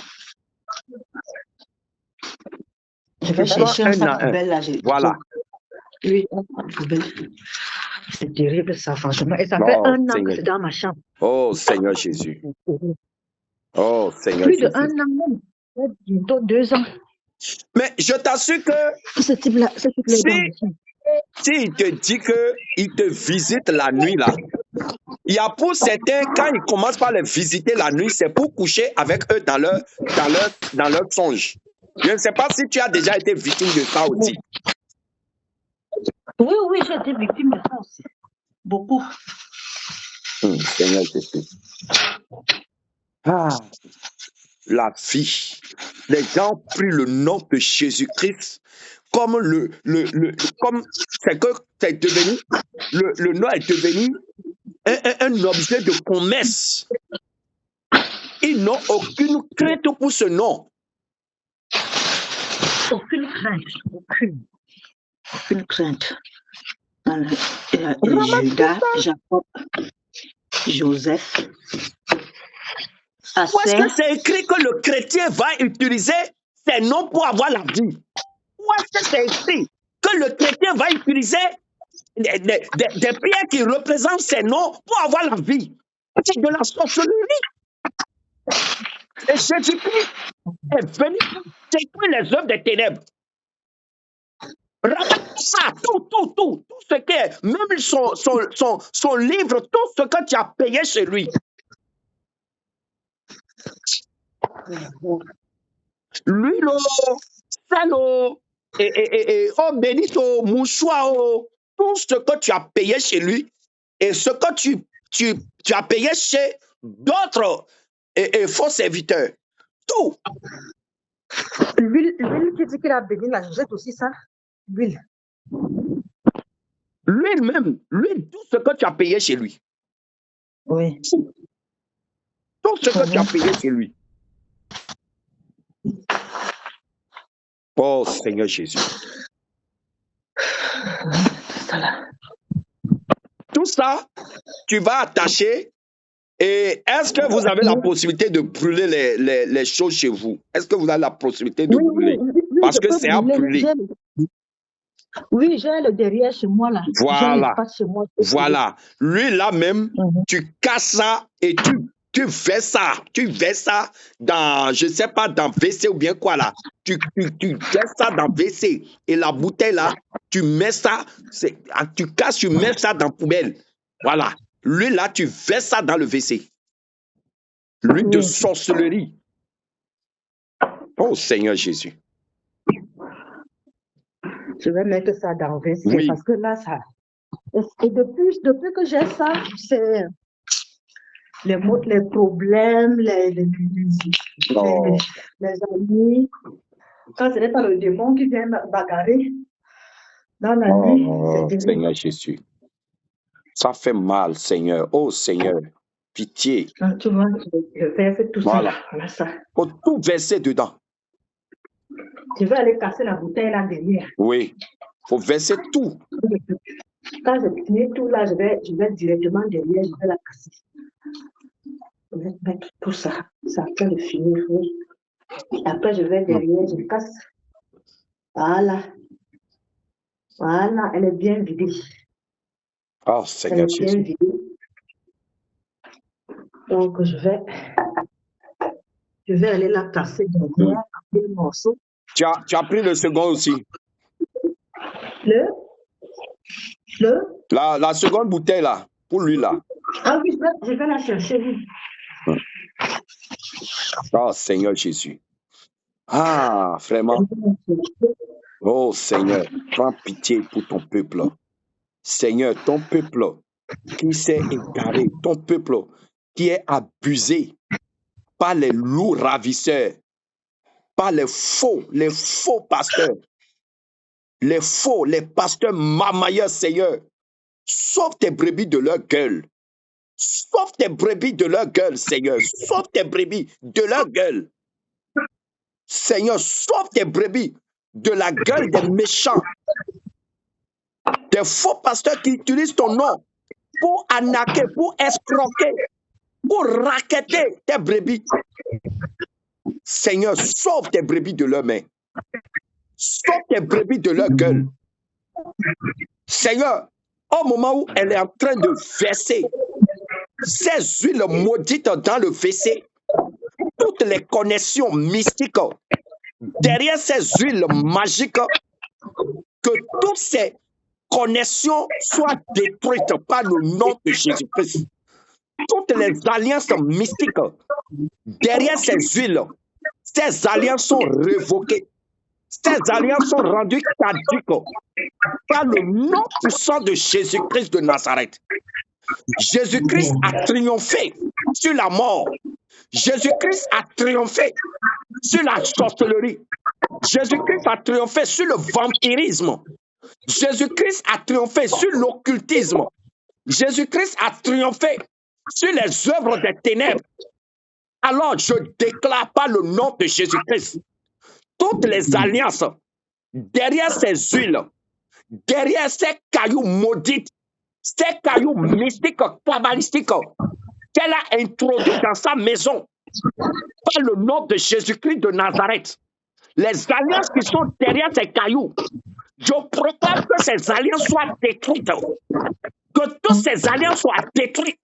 Speaker 1: Je vais chercher un sac poubelle là.
Speaker 2: Voilà.
Speaker 1: Oui, un sac poubelle. C'est terrible ça, franchement. Et ça fait un an que c'est dans ma chambre.
Speaker 2: Oh Seigneur Jésus. Oh Seigneur Jésus.
Speaker 1: Plus de un an même. Bientôt 2 ans.
Speaker 2: Mais je t'assure que
Speaker 1: ce type-là,
Speaker 2: si il te dit qu'il te visite la nuit là, il y a pour certains, quand ils commencent par les visiter la nuit, c'est pour coucher avec eux dans leur songe. Je ne sais pas si tu as déjà été victime de ça aussi.
Speaker 1: Oui, j'ai été victime de ça aussi. Beaucoup.
Speaker 2: Seigneur Jésus. La vie. Les gens ont pris le nom de Jésus-Christ comme comme c'est que c'est devenu le nom est devenu un objet de commerce. Ils n'ont aucune crainte pour ce nom.
Speaker 1: Aucune crainte. Aucune crainte. Judas, Jacob, Joseph.
Speaker 2: Où est-ce que c'est écrit que le chrétien va utiliser ces noms pour avoir la vie? Où est-ce que c'est écrit que le chrétien va utiliser des pierres qui représentent ces noms pour avoir la vie? C'est de la sorcellerie. Et Jésus-Christ est venu détruire les œuvres des ténèbres. Regarde ça, tout ce qui est, même son livre, tout ce que tu as payé chez lui. L'huile, sel, et oh bénito, mouchoir, tout ce que tu as payé chez lui et ce que tu as payé chez d'autres faux serviteurs. Tout.
Speaker 1: L'huile qui dit qu'il a béni la jette aussi, ça. L'huile.
Speaker 2: L'huile même, tout ce que tu as payé chez lui.
Speaker 1: Oui.
Speaker 2: Tout ce que tu as payé chez lui. Oh Seigneur Jésus. Tout ça, tu vas attacher. Et est-ce que vous avez la possibilité de brûler les choses chez vous? Est-ce que vous avez la possibilité de brûler? Parce que c'est à brûler.
Speaker 1: Oui, j'ai le derrière chez moi là.
Speaker 2: Voilà.
Speaker 1: Chez moi.
Speaker 2: Voilà. Lui là même, tu casses ça et tu verses ça dans, je ne sais pas, dans WC ou bien quoi là. Tu verses ça dans WC et la bouteille là, tu mets ça, tu casses, tu mets ça dans la poubelle. Voilà. L'huile là, tu verses ça dans le WC. L'huile de sorcellerie. Oh Seigneur Jésus.
Speaker 1: Je vais mettre ça dans le WC parce que là, ça. Et depuis que j'ai ça, c'est les problèmes, les amis. Quand ce n'est pas le démon qui vient me bagarrer dans la nuit, c'est
Speaker 2: Seigneur Jésus. Ça fait mal, Seigneur. Oh Seigneur, pitié.
Speaker 1: Tu vois, je verse tout ça. Voilà ça.
Speaker 2: Faut tout verser dedans.
Speaker 1: Je vais aller casser la bouteille là derrière.
Speaker 2: Oui, faut verser tout.
Speaker 1: Quand je finis tout là, je vais directement derrière, je vais la casser. Je vais mettre tout ça. Ça fait de finir. Oui. Après, je vais derrière, je casse. Voilà. Voilà, elle est bien vidée.
Speaker 2: Oh, Seigneur Jésus.
Speaker 1: Elle est bien vidée. Donc, je vais aller la casser derrière, le morceau.
Speaker 2: Tu as pris le second aussi. La seconde bouteille là, pour lui là.
Speaker 1: Ah oui, je vais la chercher.
Speaker 2: Oh Seigneur Jésus. Ah, vraiment. Oh Seigneur, prends pitié pour ton peuple. Seigneur, ton peuple qui s'est égaré, ton peuple qui est abusé par les loups ravisseurs, par les faux pasteurs, les pasteurs mamailleurs, Seigneur. Sauve tes brebis de leur gueule. Sauve tes brebis de leur gueule, Seigneur. Sauve tes brebis de leur gueule. Seigneur, sauve tes brebis de la gueule des méchants. Des faux pasteurs qui utilisent ton nom pour arnaquer, pour escroquer, pour racketter tes brebis. Seigneur, sauve tes brebis de leurs mains. Sauve tes brebis de leur gueule. Seigneur, au moment où elle est en train de verser ces huiles maudites dans le WC, toutes les connexions mystiques, derrière ces huiles magiques, que toutes ces connexions soient détruites par le nom de Jésus-Christ. Toutes les alliances mystiques, derrière ces huiles, ces alliances sont révoquées. Ces alliances sont rendues caduques par le nom puissant de Jésus-Christ de Nazareth. Jésus-Christ a triomphé sur la mort. Jésus-Christ a triomphé sur la sorcellerie. Jésus-Christ a triomphé sur le vampirisme. Jésus-Christ a triomphé sur l'occultisme. Jésus-Christ a triomphé sur les œuvres des ténèbres. Alors je déclare par le nom de Jésus-Christ, toutes les alliances derrière ces huiles, derrière ces cailloux maudits, ces cailloux mystiques, kabbalistiques, qu'elle a introduits dans sa maison, par le nom de Jésus-Christ de Nazareth. Les alliances qui sont derrière ces cailloux, je proclame que ces alliances soient détruites, que toutes ces alliances soient détruites,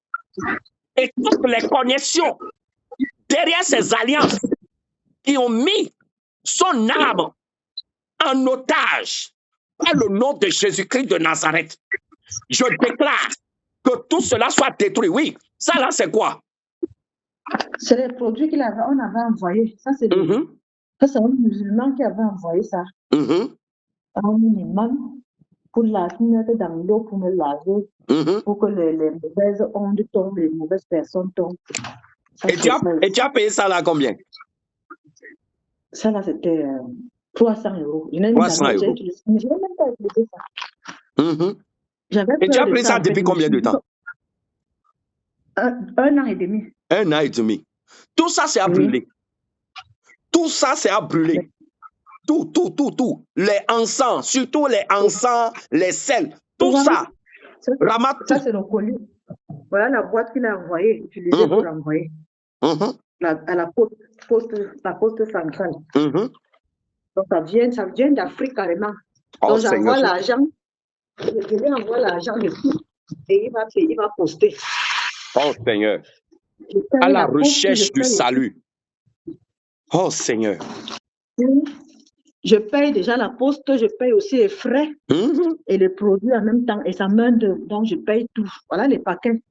Speaker 2: et toutes les connexions derrière ces alliances qui ont mis son âme en otage par le nom de Jésus-Christ de Nazareth. Je déclare que tout cela soit détruit. Oui, ça là c'est quoi?
Speaker 1: C'est les produits qu'on avait envoyés. Ça c'est un musulman qui avait envoyé ça. Un imam pour la mettre dans l'eau pour me laver, pour que les mauvaises ondes tombent, les mauvaises personnes tombent.
Speaker 2: Et tu as payé ça là combien?
Speaker 1: Ça là c'était 300 €.
Speaker 2: 300 €.
Speaker 1: Mais je n'ai même pas utilisé ça.
Speaker 2: Et tu as pris ça depuis combien de temps?
Speaker 1: 1 an et demi.
Speaker 2: 1 an et demi. Tout ça c'est à brûler. Tout ça c'est à brûler. Tout. Les encens, surtout les encens, les sels, tout ça. Ramasse tout.
Speaker 1: Ça c'est le colis. Voilà la boîte qu'il a envoyée, utilisée pour l'envoyer. À la poste centrale. Donc ça vient d'Afrique carrément. Donc j'envoie l'argent. Je lui envoie l'argent dessus et il va poster.
Speaker 2: Oh Seigneur. à la recherche du salut. Oh Seigneur.
Speaker 1: Je paye déjà la poste, je paye aussi les frais et les produits en même temps et sa main d'œuvre. Donc je paye tout. Voilà les paquets.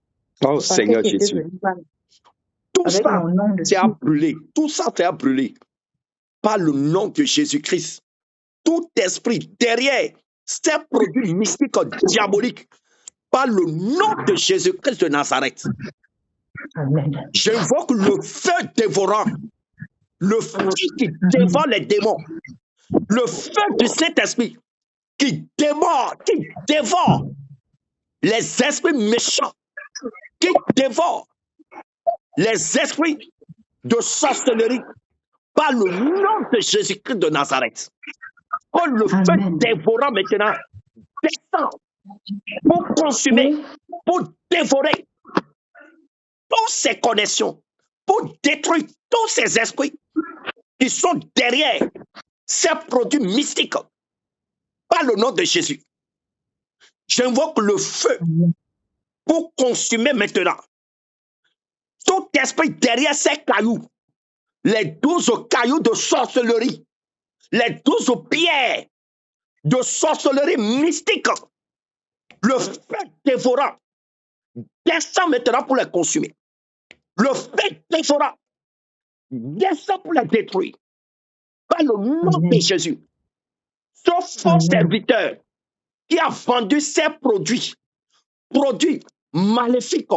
Speaker 2: Oh Seigneur Jésus. Tout ça, c'est à brûler. Tout ça, c'est à brûler. Par le nom de Jésus-Christ. Tout esprit derrière ces produits mystiques diaboliques, par le nom de Jésus-Christ de Nazareth.
Speaker 1: Amen.
Speaker 2: J'invoque le feu dévorant, le feu qui dévore les démons, le feu du Saint-Esprit qui dévore les esprits méchants, qui dévore les esprits de sorcellerie, par le nom de Jésus-Christ de Nazareth. Oh, le feu dévorant maintenant descend pour consumer, pour dévorer toutes ces connexions, pour détruire tous ces esprits qui sont derrière ces produits mystiques. Par le nom de Jésus, j'invoque le feu pour consumer maintenant tout esprit derrière ces cailloux, les 12 cailloux de sorcellerie, les 12 pierres de sorcellerie mystique. Le feu dévorant descend maintenant pour les consumer. Le feu dévorant descend pour les détruire. Par le nom de Jésus, ce faux serviteur qui a vendu ses produits maléfiques,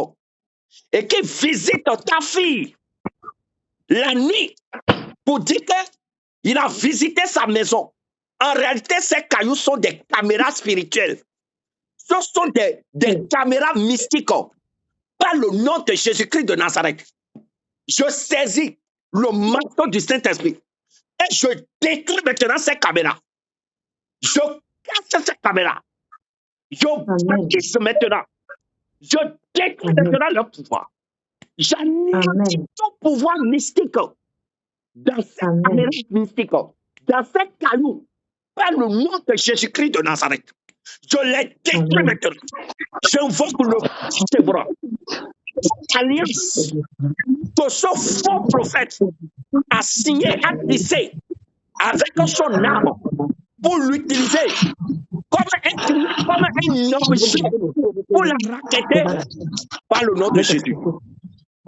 Speaker 2: et qui visite ta fille la nuit pour dire qu'il a visité sa maison. En réalité, ces cailloux sont des caméras spirituelles. Ce sont des caméras mystiques. Par le nom de Jésus-Christ de Nazareth, je saisis le marteau du Saint-Esprit et je détruis maintenant ces caméras. Je casse ces caméras. Je brise maintenant. Je détruis maintenant leur pouvoir. J'anéantis tout pouvoir mystique dans ces caméras mystiques, dans ces cailloux, par le nom de Jésus-Christ de Nazareth. Je les détruis maintenant. J'invoque le bras. Alliance que ce faux prophète a signé, a tissé avec son âme pour l'utiliser comme un objet pour la raqueter par le nom de Jésus.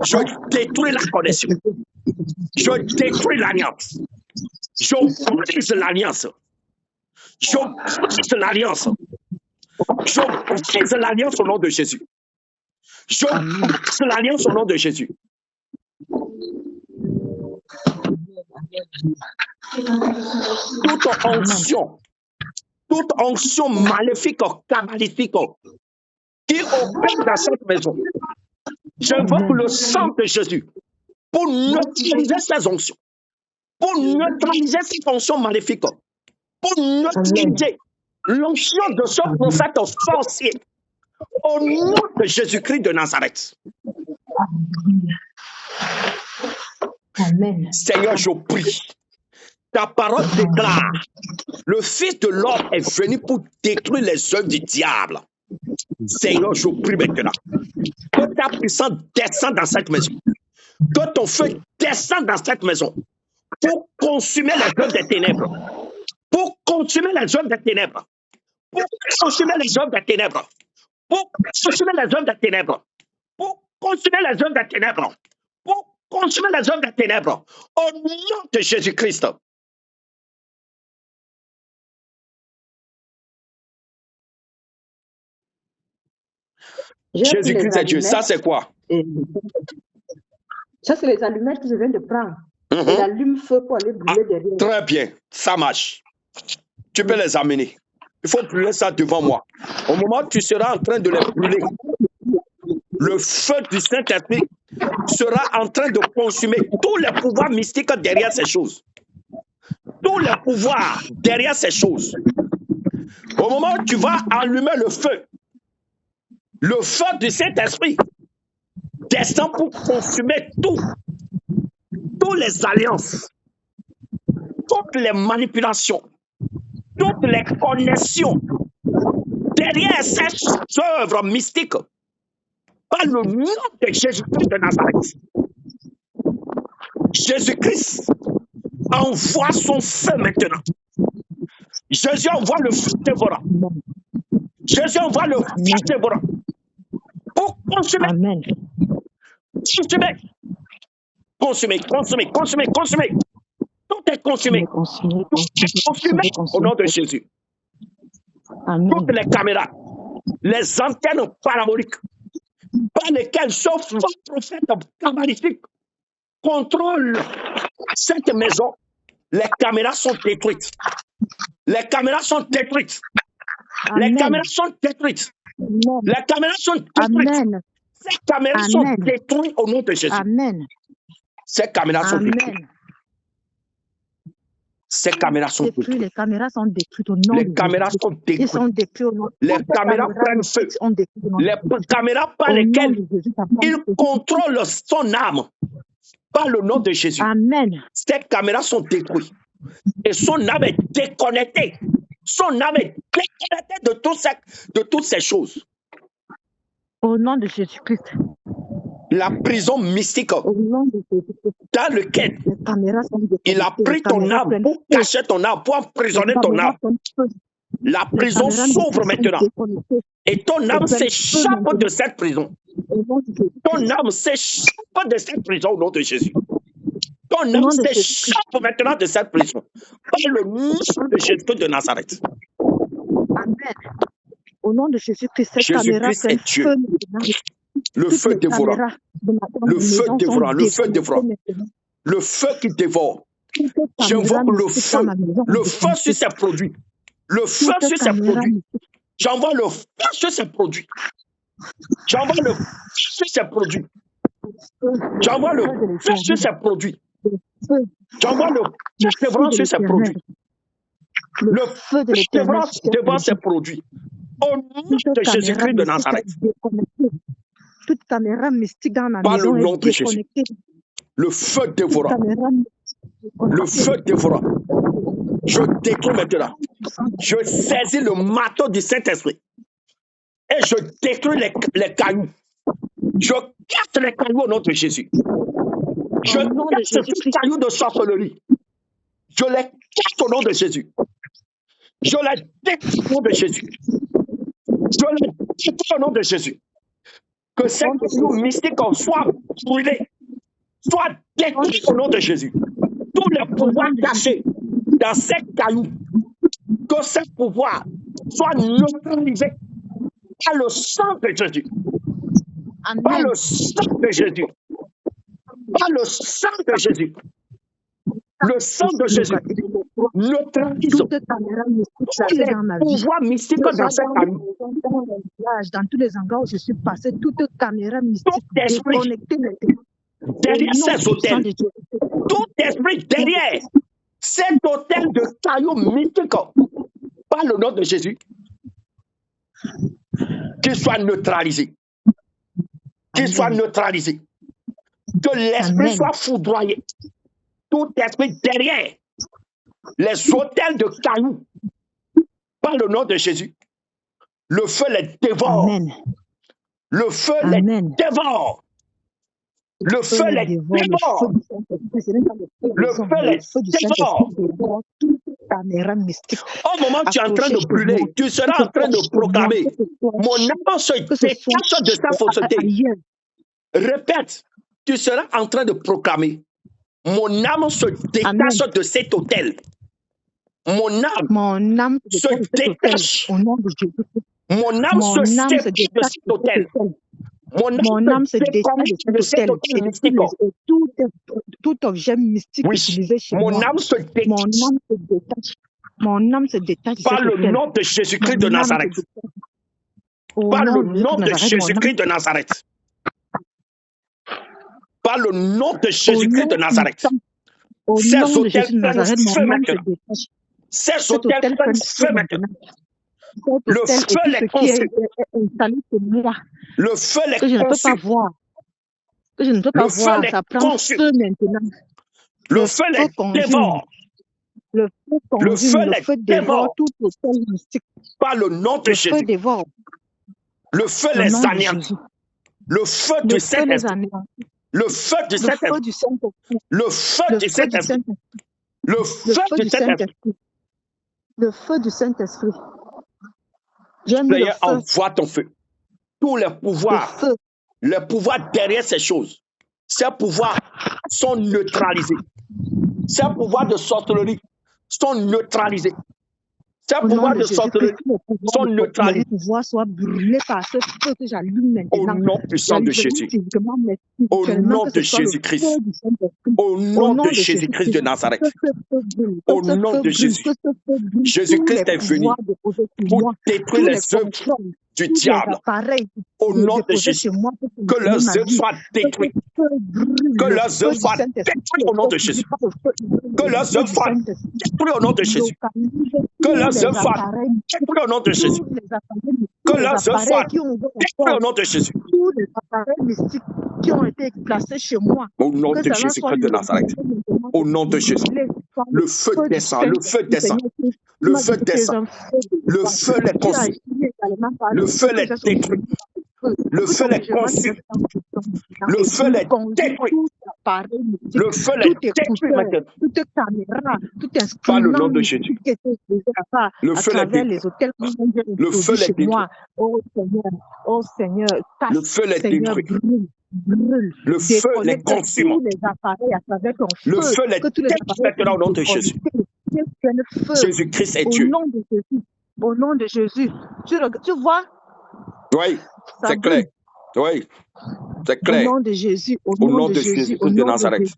Speaker 2: Je détruis la connexion. Je détruis l'alliance. Je brise l'alliance. Je brise l'alliance. Je brise l'alliance au nom de Jésus. Je brise l'alliance au nom de Jésus. Toute onction maléfique, cabalistique, qui opère dans cette maison, j'invoque le sang de Jésus pour neutraliser ces onctions, pour neutraliser ces fonctions maléfiques, pour neutraliser l'onction de ce prophète sorcier, au nom de Jésus-Christ de Nazareth.
Speaker 1: Amen.
Speaker 2: Seigneur, je prie. Ta parole déclare, le Fils de l'homme est venu pour détruire les œuvres du diable. Seigneur, je prie maintenant que ta puissance descende dans cette maison, que ton feu descende dans cette maison pour consumer les œuvres des ténèbres, pour consumer les œuvres des ténèbres, pour consumer les œuvres des ténèbres, pour consumer les œuvres des ténèbres, pour consumer les œuvres des ténèbres, pour consumer les œuvres des ténèbres, au nom de Jésus-Christ. Jésus-Christ est Dieu. Ça, c'est quoi?
Speaker 1: Ça, c'est les allumettes que je viens de prendre. Et l'allume-feu pour aller brûler derrière.
Speaker 2: Très bien, ça marche. Tu peux les amener. Il faut brûler ça devant moi. Au moment où tu seras en train de les brûler, le feu du Saint-Esprit sera en train de consumer tous les pouvoirs mystiques derrière ces choses. Tous les pouvoirs derrière ces choses. Au moment où tu vas allumer le feu du Saint-Esprit descend pour consumer toutes les alliances, toutes les manipulations, toutes les connexions derrière ces œuvres mystiques Par le nom de Jésus-Christ de Nazareth. Jésus-Christ envoie son feu maintenant. Jésus envoie le feu dévorant. Jésus envoie le feu dévorant. Pour consumer.
Speaker 1: Amen.
Speaker 2: Consumer. Tout est consumé. Tout est consumé au nom de Jésus.
Speaker 1: Amen.
Speaker 2: Toutes les caméras, les antennes paraboliques par lesquelles ce faux prophète kabbalistique contrôle cette maison, les caméras sont détruites. Les caméras sont détruites.
Speaker 1: Amen.
Speaker 2: Les caméras sont détruites.
Speaker 1: Amen.
Speaker 2: Les caméras sont détruites.
Speaker 1: Amen.
Speaker 2: Ces caméras
Speaker 1: Amen.
Speaker 2: sont détruites au nom de Jésus.
Speaker 1: Amen.
Speaker 2: Ces caméras sont détruites.
Speaker 1: Amen.
Speaker 2: Ces caméras sont détruites.
Speaker 1: Les caméras sont détruites au nom de
Speaker 2: Les caméras
Speaker 1: Jésus.
Speaker 2: sont
Speaker 1: Ils
Speaker 2: détruites.
Speaker 1: sont détruits au nom.
Speaker 2: Les
Speaker 1: Toutes les
Speaker 2: caméras prennent feu.
Speaker 1: sont détruites au nom de
Speaker 2: Les
Speaker 1: Jésus.
Speaker 2: caméras par
Speaker 1: Au nom
Speaker 2: lesquelles
Speaker 1: de Jésus, ça prend
Speaker 2: il
Speaker 1: feu.
Speaker 2: contrôle son âme par le nom de Jésus.
Speaker 1: Amen.
Speaker 2: Ces caméras sont détruites. Et son âme est déconnectée. Son âme est déconnectée de toutes ces choses.
Speaker 1: Au nom de Jésus-Christ.
Speaker 2: La prison mystique
Speaker 1: Au nom de Jésus-Christ.
Speaker 2: dans lequel
Speaker 1: Les caméras sont déconnectées.
Speaker 2: il a pris
Speaker 1: Les
Speaker 2: ton
Speaker 1: caméras
Speaker 2: âme
Speaker 1: prennent
Speaker 2: pour
Speaker 1: feu.
Speaker 2: cacher ton âme, pour emprisonner
Speaker 1: Les
Speaker 2: ton
Speaker 1: caméras
Speaker 2: âme.
Speaker 1: prennent feu.
Speaker 2: La
Speaker 1: Les
Speaker 2: prison
Speaker 1: caméras
Speaker 2: s'ouvre
Speaker 1: sont
Speaker 2: maintenant.
Speaker 1: déconnectées.
Speaker 2: Et ton âme
Speaker 1: prennent feu
Speaker 2: s'échappe
Speaker 1: maintenant.
Speaker 2: de cette prison.
Speaker 1: Au nom de Jésus-Christ.
Speaker 2: Ton âme s'échappe de cette prison au nom de Jésus. Ton
Speaker 1: Au
Speaker 2: âme
Speaker 1: nom de Jésus-Christ.
Speaker 2: s'échappe maintenant de cette prison. Par le nom de Jésus-Christ de Nazareth.
Speaker 1: Amen. Au nom de Jésus-Christ, ces
Speaker 2: Jésus-Christ
Speaker 1: caméras
Speaker 2: est
Speaker 1: prennent
Speaker 2: Dieu.
Speaker 1: feu maintenant.
Speaker 2: Le
Speaker 1: Toutes
Speaker 2: feu
Speaker 1: les
Speaker 2: dévorant.
Speaker 1: caméras de ma
Speaker 2: Le feu
Speaker 1: maison
Speaker 2: dévorant.
Speaker 1: sont
Speaker 2: Le feu dévorant.
Speaker 1: déconnectées maintenant.
Speaker 2: Le feu qui dévore.
Speaker 1: Toutes les caméras
Speaker 2: J'invoque le
Speaker 1: mystiques
Speaker 2: feu.
Speaker 1: dans ma maison
Speaker 2: Le
Speaker 1: sont
Speaker 2: feu sur
Speaker 1: déconnectées.
Speaker 2: ces produits. Le feu
Speaker 1: Toutes les
Speaker 2: sur ces
Speaker 1: caméras
Speaker 2: produits.
Speaker 1: mystiques.
Speaker 2: J'envoie le feu sur ces produits. J'envoie le feu sur ces produits. J'envoie le feu sur ces produits. J'envoie le feu dévorant sur ces produits. Le feu dévorant devant ces produits. Au nom de Jésus-Christ de Nazareth.
Speaker 1: Toute caméra mystique dans ma
Speaker 2: Par
Speaker 1: maison
Speaker 2: le nom
Speaker 1: est
Speaker 2: de Jésus.
Speaker 1: déconnectée.
Speaker 2: Le feu
Speaker 1: Toute
Speaker 2: dévorant.
Speaker 1: caméra
Speaker 2: Le feu dévorant. Je détruis maintenant. Je saisis le marteau du Saint-Esprit. Et je détruis les cailloux. Je casse les cailloux au nom de Jésus. Je casse tous cailloux de sorcellerie. Je les casse au nom de Jésus. Je les détruis au nom de Jésus. Je les détruis au nom de Jésus. Que ces cailloux mystiques soient brûlés, soient détruits au nom de Jésus. Tous les pouvoirs cachés dans ces cailloux, que ces pouvoirs soient neutralisés par le sang de Jésus. Par le sang de Jésus. Par le sang de Jésus. Le sang de Jésus neutralise tous les pouvoirs mystiques dans ces cailloux.
Speaker 1: Dans tous les endroits où je suis passé, toute caméra mystique déconnectée
Speaker 2: derrière ces hôtels. Tout esprit derrière cet hôtel de cailloux mystiques, par le nom de Jésus, qu'il soit neutralisé. Qu'il soit neutralisé. Que l'esprit soit foudroyé. Tout esprit derrière les hôtels de cailloux, par le nom de Jésus, le feu les dévore.
Speaker 1: Amen.
Speaker 2: Le feu les dévore. Le feu les dévore. Le feu les dévore. Au moment où tu es en train de brûler, tu seras en train de proclamer: mon âme se détache de sa fausseté. Répète, tu seras en train de proclamer: mon âme se détache de cet hôtel. Mon âme se détache. Mon âme se sépare de cet hôtel. Mon âme se détache de cet hôtel mystique.
Speaker 1: Tout objet mystique utilisé chez moi.
Speaker 2: Mon âme se détache.
Speaker 1: Mon âme se détache.
Speaker 2: Par le nom de Jésus-Christ de Nazareth. Par le nom de Jésus-Christ de Nazareth. Par le nom de Jésus-Christ de Nazareth. Ces hôtels prennent feu maintenant. Ces hôtels prennent feu maintenant. Le feu les consume. Le feu les consume.
Speaker 1: Que je ne peux pas voir. Que je ne peux pas voir. Ça prend feu maintenant.
Speaker 2: Le feu les dévore.
Speaker 1: Le feu dévore tout hôtel mystique.
Speaker 2: Par le nom de Jésus.
Speaker 1: Le feu dévore.
Speaker 2: Le feu les anéantit. Le feu du Saint-Esprit. Le feu du Saint-Esprit. Le feu du Saint-Esprit. Le feu du Saint-Esprit.
Speaker 1: Le feu du Saint-Esprit.
Speaker 2: Seigneur, envoie ton feu. Tous les pouvoirs derrière ces choses, ces pouvoirs sont neutralisés. Ces pouvoirs de sorcellerie sont neutralisés. Ces pouvoirs de sorcellerie sont neutralisés.
Speaker 1: Les pouvoirs soient brûlés par ce feu que j'allume maintenant.
Speaker 2: Au nom puissant de Jésus. Au nom de Jésus-Christ. Au nom de Jésus-Christ de Nazareth. Au nom de Jésus. Jésus-Christ est venu pour détruire les œuvres du diable. Au nom de Jésus. Que leurs œuvres soient détruites. Que leurs œuvres soient détruites au nom de Jésus. Que leurs œuvres soient détruites au nom de Jésus. Que leurs œuvres soient détruites au nom de Jésus. Que leurs œuvres soient détruites au nom de Jésus.
Speaker 1: Tous les appareils mystiques qui ont été placés chez moi.
Speaker 2: Au nom de Jésus-Christ de Nazareth. Au nom de Jésus. Le feu descend. Le feu descend. Le feu descend. Le feu les consume. Le feu les détruit. Le feu les consume. Le feu les détruit. Le feu les détruit maintenant.
Speaker 1: Toute caméra, tout
Speaker 2: par le nom de Jésus. Le feu les détruit. Le feu les détruit.
Speaker 1: Oh Seigneur,
Speaker 2: le feu les détruit. Le feu les consume. Le feu les détruit maintenant au nom de Jésus. Jésus-Christ est Dieu.
Speaker 1: Au nom de Jésus. Tu vois?
Speaker 2: Oui, c'est clair. Oui, c'est clair.
Speaker 1: Au nom de Jésus.
Speaker 2: Au nom de Jésus de Nazareth.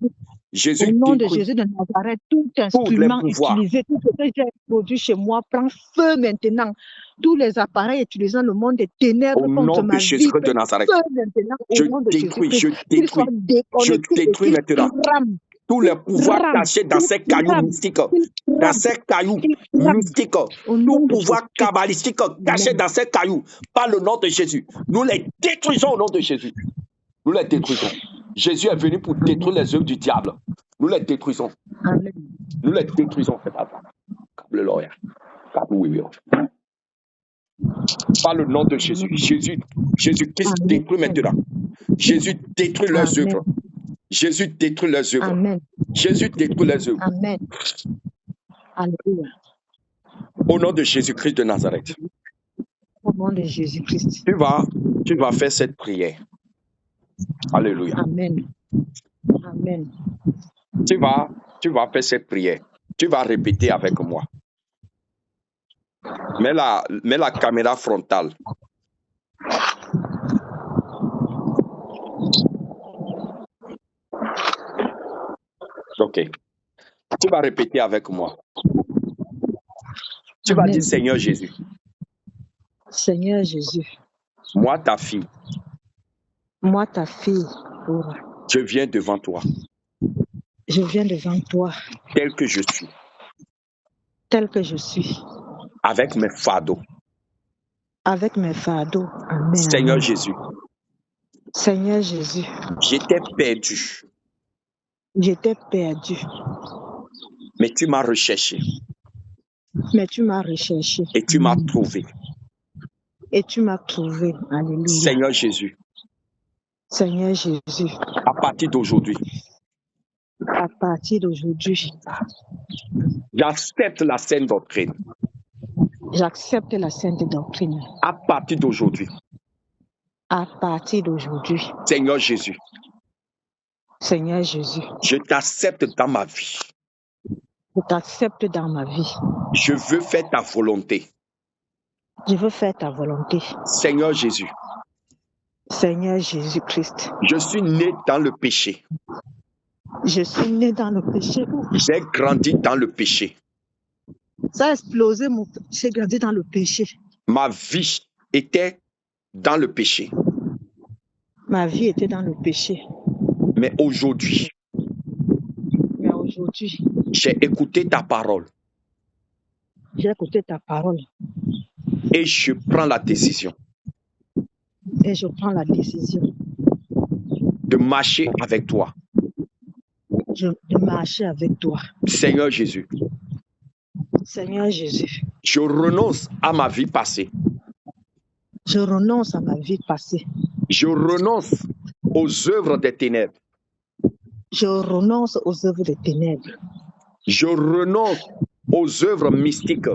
Speaker 2: Jésus,
Speaker 1: au nom de Jésus de Nazareth, tout instrument utilisé, tout ce que j'ai produit chez moi prend feu maintenant. Tous les appareils utilisant le monde des ténèbres contre ma vie,
Speaker 2: de Nazareth.
Speaker 1: Feu maintenant, au nom de Jésus.
Speaker 2: Je détruis maintenant tous les pouvoirs cachés dans ces cailloux mystiques, dans ces cailloux mystiques, tout pouvoir kabbalistique caché dans ces cailloux, par le nom de Jésus. Nous les détruisons au nom de Jésus. Nous les détruisons. Jésus est venu pour détruire les œuvres du diable. Nous les détruisons.
Speaker 1: Amen.
Speaker 2: Nous les détruisons. Par le nom de Jésus. Jésus-Christ détruit maintenant. Jésus détruit leurs œuvres. Jésus détruit leurs œuvres.
Speaker 1: Amen.
Speaker 2: Jésus détruit leurs œuvres.
Speaker 1: Amen. Alléluia.
Speaker 2: Au nom de Jésus-Christ de Nazareth.
Speaker 1: Au nom de Jésus-Christ.
Speaker 2: Tu vas faire cette prière. Alléluia.
Speaker 1: Amen. Amen.
Speaker 2: Tu vas faire cette prière. Tu vas répéter avec moi. Mets la caméra frontale. Ok. Tu vas répéter avec moi. Tu vas dire Seigneur Jésus.
Speaker 1: Seigneur Jésus.
Speaker 2: Moi, ta fille.
Speaker 1: Moi, ta fille.
Speaker 2: Je viens devant toi.
Speaker 1: Je viens devant toi.
Speaker 2: Tel que je suis.
Speaker 1: Tel que je suis.
Speaker 2: Avec mes fardeaux.
Speaker 1: Avec mes fardeaux. Amen.
Speaker 2: Seigneur Jésus.
Speaker 1: Seigneur Jésus.
Speaker 2: J'étais perdu.
Speaker 1: J'étais perdu.
Speaker 2: Mais tu m'as recherché.
Speaker 1: Mais tu m'as recherché.
Speaker 2: Et tu m'as trouvé.
Speaker 1: Et tu m'as trouvé. Alléluia.
Speaker 2: Seigneur Jésus.
Speaker 1: Seigneur Jésus.
Speaker 2: À partir d'aujourd'hui.
Speaker 1: À partir d'aujourd'hui.
Speaker 2: J'accepte la sainte doctrine.
Speaker 1: J'accepte la sainte doctrine.
Speaker 2: À partir d'aujourd'hui.
Speaker 1: À partir d'aujourd'hui.
Speaker 2: Seigneur Jésus.
Speaker 1: Seigneur Jésus.
Speaker 2: Je t'accepte dans ma vie.
Speaker 1: Je t'accepte dans ma vie.
Speaker 2: Je veux faire ta volonté.
Speaker 1: Je veux faire ta volonté.
Speaker 2: Seigneur Jésus.
Speaker 1: Seigneur Jésus-Christ.
Speaker 2: Je suis né dans le péché.
Speaker 1: Je suis né dans le péché.
Speaker 2: J'ai grandi dans le péché.
Speaker 1: Ça a explosé, j'ai grandi dans le péché.
Speaker 2: Ma vie était dans le péché.
Speaker 1: Ma vie était dans le péché.
Speaker 2: Mais aujourd'hui, j'ai écouté ta parole.
Speaker 1: J'ai écouté ta parole.
Speaker 2: Et je prends la décision.
Speaker 1: Et je prends la décision.
Speaker 2: De marcher avec toi.
Speaker 1: De marcher avec toi.
Speaker 2: Seigneur Jésus.
Speaker 1: Seigneur Jésus.
Speaker 2: Je renonce à ma vie passée.
Speaker 1: Je renonce à ma vie passée.
Speaker 2: Je renonce aux œuvres des ténèbres.
Speaker 1: Je renonce aux œuvres des ténèbres.
Speaker 2: Je renonce aux œuvres mystiques.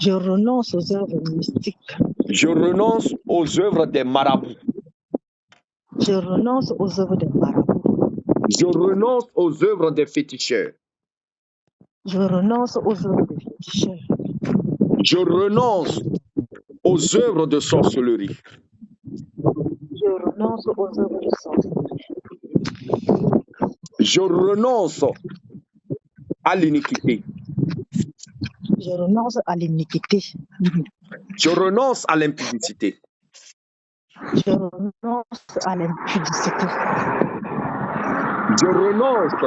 Speaker 1: Je renonce aux œuvres mystiques.
Speaker 2: Je renonce aux œuvres des marabouts.
Speaker 1: Je renonce aux œuvres des marabouts.
Speaker 2: Je renonce aux œuvres des féticheurs.
Speaker 1: Je renonce aux œuvres des féticheurs.
Speaker 2: Je renonce aux œuvres de sorcellerie.
Speaker 1: Je renonce aux œuvres de sorcellerie.
Speaker 2: Je renonce à l'iniquité.
Speaker 1: Je renonce à l'iniquité.
Speaker 2: Je renonce à l'impudicité.
Speaker 1: Je renonce à l'impudicité.
Speaker 2: Je renonce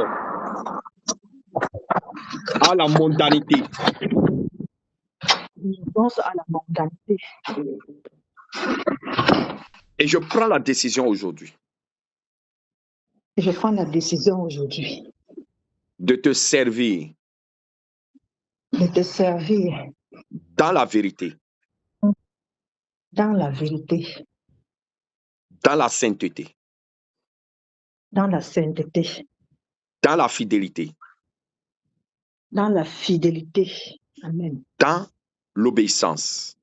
Speaker 2: à la mondanité.
Speaker 1: Je renonce à la mondanité.
Speaker 2: Et je prends la décision aujourd'hui.
Speaker 1: Et je prends la décision aujourd'hui
Speaker 2: De te servir.
Speaker 1: De te servir.
Speaker 2: Dans la vérité.
Speaker 1: Dans la vérité.
Speaker 2: Dans la sainteté.
Speaker 1: Dans la sainteté.
Speaker 2: Dans la fidélité.
Speaker 1: Dans la fidélité. Amen.
Speaker 2: Dans l'obéissance.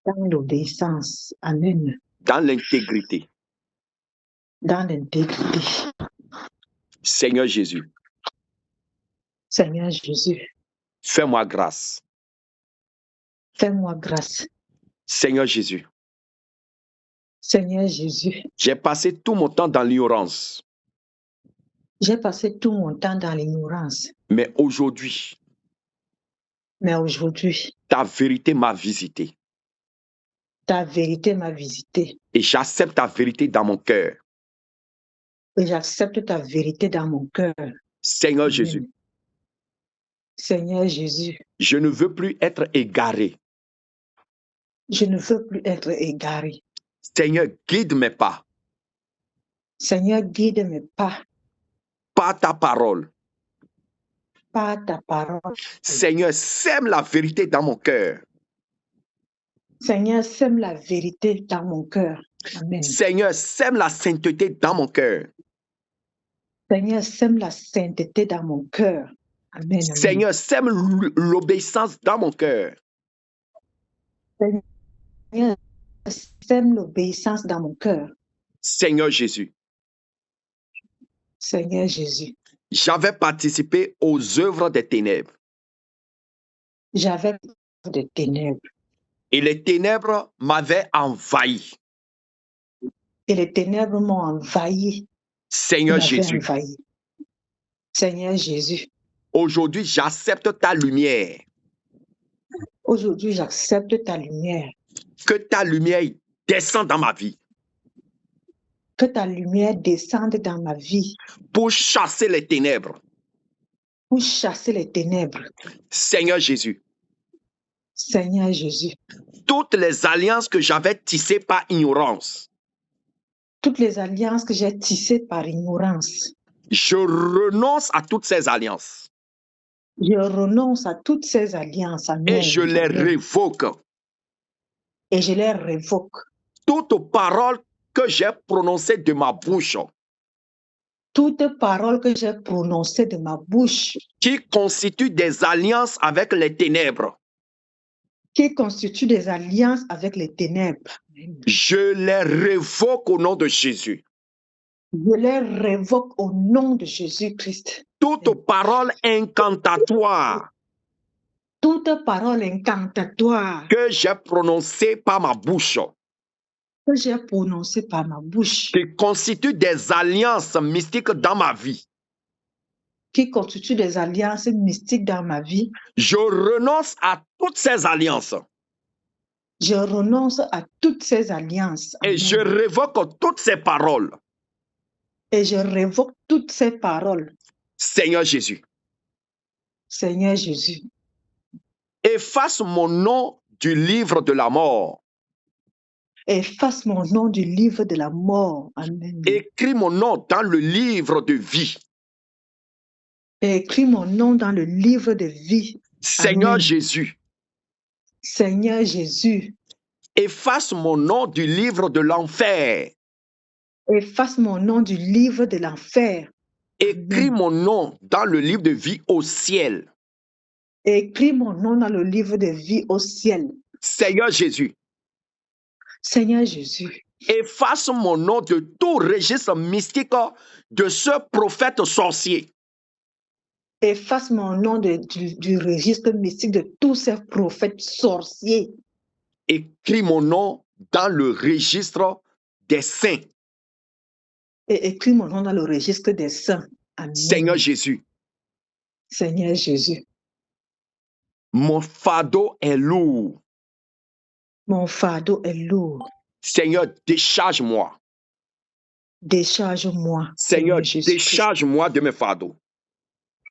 Speaker 1: Dans l'obéissance. Amen.
Speaker 2: Dans l'intégrité.
Speaker 1: Dans l'intégrité.
Speaker 2: Seigneur Jésus.
Speaker 1: Seigneur Jésus.
Speaker 2: Fais-moi grâce.
Speaker 1: Fais-moi grâce.
Speaker 2: Seigneur Jésus.
Speaker 1: Seigneur Jésus.
Speaker 2: J'ai passé tout mon temps dans l'ignorance.
Speaker 1: J'ai passé tout mon temps dans l'ignorance.
Speaker 2: Mais aujourd'hui, ta vérité m'a visité.
Speaker 1: Ta vérité m'a visité.
Speaker 2: Et j'accepte ta vérité dans mon cœur.
Speaker 1: Et j'accepte ta vérité dans mon cœur.
Speaker 2: Seigneur
Speaker 1: Amen.
Speaker 2: Jésus.
Speaker 1: Seigneur Jésus.
Speaker 2: Je ne veux plus être égaré.
Speaker 1: Je ne veux plus être égaré.
Speaker 2: Seigneur, guide mes pas.
Speaker 1: Seigneur, guide mes pas.
Speaker 2: Par ta parole.
Speaker 1: Par ta parole.
Speaker 2: Seigneur, sème la vérité dans mon cœur.
Speaker 1: Seigneur, sème la vérité dans mon cœur. Amen.
Speaker 2: Seigneur, sème la sainteté dans mon cœur.
Speaker 1: Seigneur, sème la sainteté dans mon cœur. Amen.
Speaker 2: Seigneur, sème l'obéissance dans mon cœur.
Speaker 1: Seigneur, sème l'obéissance dans mon cœur.
Speaker 2: Seigneur Jésus.
Speaker 1: Seigneur Jésus.
Speaker 2: J'avais participé aux œuvres des ténèbres.
Speaker 1: J'avais des ténèbres.
Speaker 2: Et les ténèbres m'avaient envahi.
Speaker 1: Et les ténèbres m'ont envahi.
Speaker 2: Seigneur Jésus.
Speaker 1: Envahi. Seigneur Jésus.
Speaker 2: Aujourd'hui, j'accepte ta lumière.
Speaker 1: Aujourd'hui, j'accepte ta lumière.
Speaker 2: Que ta lumière descende dans ma vie.
Speaker 1: Que ta lumière descende dans ma vie.
Speaker 2: Pour chasser les ténèbres.
Speaker 1: Pour chasser les ténèbres.
Speaker 2: Seigneur Jésus.
Speaker 1: Seigneur Jésus.
Speaker 2: Toutes les alliances que j'avais tissées par ignorance.
Speaker 1: Toutes les alliances que j'ai tissées par ignorance.
Speaker 2: Je renonce à toutes ces alliances.
Speaker 1: Je renonce à toutes ces alliances. Amen.
Speaker 2: Et je les révoque.
Speaker 1: Et je les révoque.
Speaker 2: Toute parole que j'ai prononcée de ma bouche.
Speaker 1: Toute parole que j'ai prononcée de ma bouche.
Speaker 2: Qui constitue des alliances avec les ténèbres.
Speaker 1: Qui constitue des alliances avec les ténèbres. Amen.
Speaker 2: Je les révoque au nom de Jésus.
Speaker 1: Je les révoque au nom de Jésus-Christ.
Speaker 2: Toute parole incantatoire.
Speaker 1: Toute parole incantatoire.
Speaker 2: Que j'ai prononcée par ma bouche.
Speaker 1: Que j'ai prononcée par ma bouche.
Speaker 2: Qui constitue des alliances mystiques dans ma vie.
Speaker 1: Qui constitue des alliances mystiques dans ma vie.
Speaker 2: Je renonce à toutes ces alliances.
Speaker 1: Je renonce à toutes ces alliances.
Speaker 2: Et je révoque toutes ces paroles.
Speaker 1: Et je révoque toutes ces paroles.
Speaker 2: Seigneur Jésus.
Speaker 1: Seigneur Jésus.
Speaker 2: Efface mon nom du livre de la mort.
Speaker 1: Efface mon nom du livre de la mort. Amen.
Speaker 2: Écris mon nom dans le livre de vie.
Speaker 1: Écris mon nom dans le livre de vie.
Speaker 2: Seigneur
Speaker 1: Amen.
Speaker 2: Jésus.
Speaker 1: Seigneur Jésus.
Speaker 2: Efface mon nom du livre de l'enfer.
Speaker 1: Efface mon nom du livre de l'enfer.
Speaker 2: Écris mon nom dans le livre de vie au ciel.
Speaker 1: Écris mon nom dans le livre de vie au ciel.
Speaker 2: Seigneur Jésus.
Speaker 1: Seigneur Jésus.
Speaker 2: Efface mon nom de tout registre mystique de ce prophète sorcier.
Speaker 1: Efface mon nom du registre mystique de tous ces prophètes sorciers.
Speaker 2: Écris mon nom dans le registre des saints.
Speaker 1: Et écris mon nom dans le registre des saints. Amen.
Speaker 2: Seigneur Jésus.
Speaker 1: Seigneur Jésus.
Speaker 2: Mon fardeau est lourd.
Speaker 1: Mon fardeau est lourd.
Speaker 2: Seigneur, décharge-moi.
Speaker 1: Décharge-moi.
Speaker 2: Seigneur,
Speaker 1: Jésus.
Speaker 2: Décharge-moi de mes fardeaux.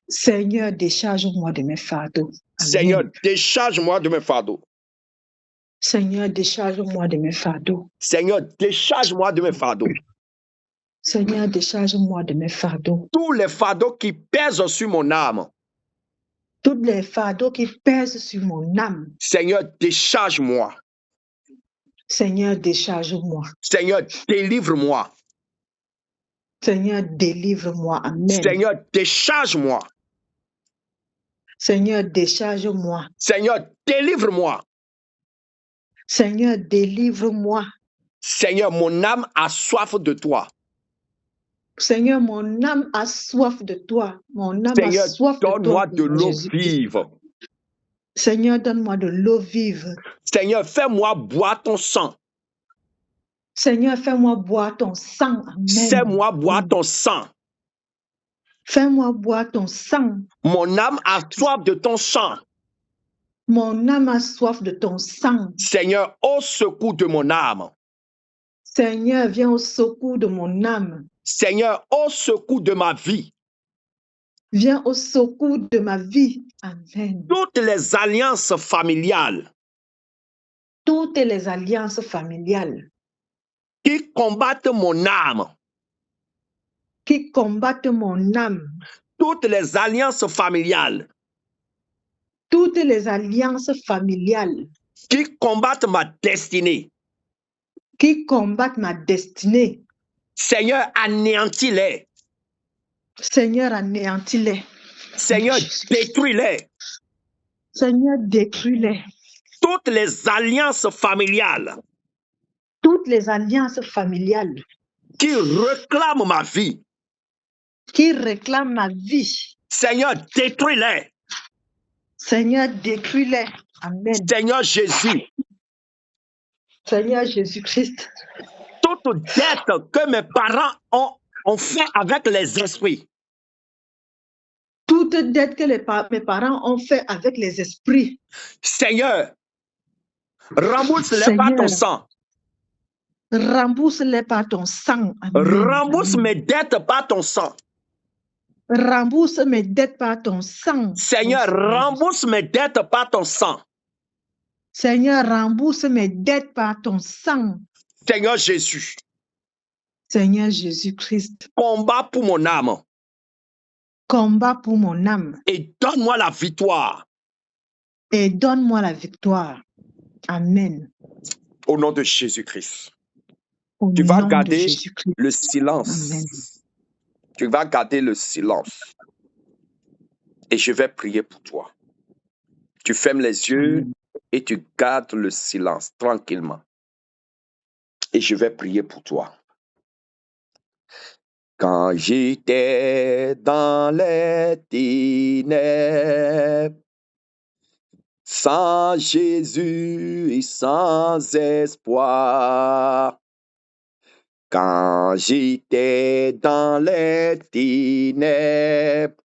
Speaker 1: Seigneur, décharge-moi de mes fardeaux. Amen.
Speaker 2: Seigneur, décharge-moi de mes fardeaux.
Speaker 1: Seigneur, décharge-moi de mes fardeaux.
Speaker 2: Seigneur, décharge-moi de mes fardeaux.
Speaker 1: Seigneur, décharge-moi de mes fardeaux.
Speaker 2: Tous les fardeaux qui pèsent sur mon âme.
Speaker 1: Tous les fardeaux qui pèsent sur mon âme.
Speaker 2: Seigneur, décharge-moi.
Speaker 1: Seigneur, décharge-moi.
Speaker 2: Seigneur, délivre-moi.
Speaker 1: Seigneur, délivre-moi. Amen.
Speaker 2: Seigneur, décharge-moi.
Speaker 1: Seigneur, décharge-moi.
Speaker 2: Seigneur, délivre-moi.
Speaker 1: Seigneur, délivre-moi.
Speaker 2: Seigneur, mon âme a soif de toi.
Speaker 1: Seigneur, mon âme a soif de toi. Mon âme
Speaker 2: Seigneur,
Speaker 1: a soif de toi.
Speaker 2: donne-moi de l'eau vive.
Speaker 1: Seigneur, donne-moi de l'eau vive.
Speaker 2: Seigneur, fais-moi boire ton sang.
Speaker 1: Seigneur, fais-moi boire ton sang. Amen.
Speaker 2: Fais-moi boire ton sang.
Speaker 1: Fais-moi boire ton sang.
Speaker 2: Mon âme a soif de ton sang.
Speaker 1: Mon âme a soif de ton sang.
Speaker 2: Seigneur, au secours de mon âme.
Speaker 1: Seigneur, viens au secours de mon âme.
Speaker 2: Seigneur, au secours de ma vie.
Speaker 1: Viens au secours de ma vie. Amen.
Speaker 2: Toutes les alliances familiales.
Speaker 1: Toutes les alliances familiales.
Speaker 2: Qui combattent mon âme.
Speaker 1: Qui combattent mon âme.
Speaker 2: Toutes les alliances familiales.
Speaker 1: Toutes les alliances familiales.
Speaker 2: Qui combattent ma destinée.
Speaker 1: Qui combattent ma destinée.
Speaker 2: Seigneur, anéantis-les.
Speaker 1: Seigneur, anéantis-les.
Speaker 2: Seigneur, détruis-les.
Speaker 1: Seigneur, détruis-les.
Speaker 2: Toutes les alliances familiales.
Speaker 1: Toutes les alliances familiales.
Speaker 2: Qui réclament ma vie.
Speaker 1: Qui réclament ma vie.
Speaker 2: Seigneur, détruis-les.
Speaker 1: Seigneur, détruis-les. Amen.
Speaker 2: Seigneur Jésus.
Speaker 1: Seigneur Jésus-Christ.
Speaker 2: Toute dette que mes parents ont fait avec les esprits.
Speaker 1: Toute dette que mes parents ont fait avec les esprits.
Speaker 2: Seigneur, rembourse-les par ton sang.
Speaker 1: Rembourse-les par ton sang. Amen.
Speaker 2: Rembourse mes dettes par ton sang.
Speaker 1: Rembourse mes dettes par ton sang.
Speaker 2: Seigneur, rembourse mes dettes par ton sang.
Speaker 1: Seigneur, rembourse mes dettes par ton sang.
Speaker 2: Seigneur Jésus.
Speaker 1: Seigneur Jésus-Christ.
Speaker 2: Combat pour mon âme.
Speaker 1: Combat pour mon âme.
Speaker 2: Et donne-moi la victoire.
Speaker 1: Et donne-moi la victoire. Amen.
Speaker 2: Au nom de Jésus-Christ. Tu vas garder le silence.
Speaker 1: Amen.
Speaker 2: Tu vas garder le silence. Et je vais prier pour toi. Tu fermes les yeux et tu gardes le silence tranquillement. Et je vais prier pour toi. Quand j'étais dans les ténèbres, sans Jésus et sans espoir, quand j'étais dans les ténèbres,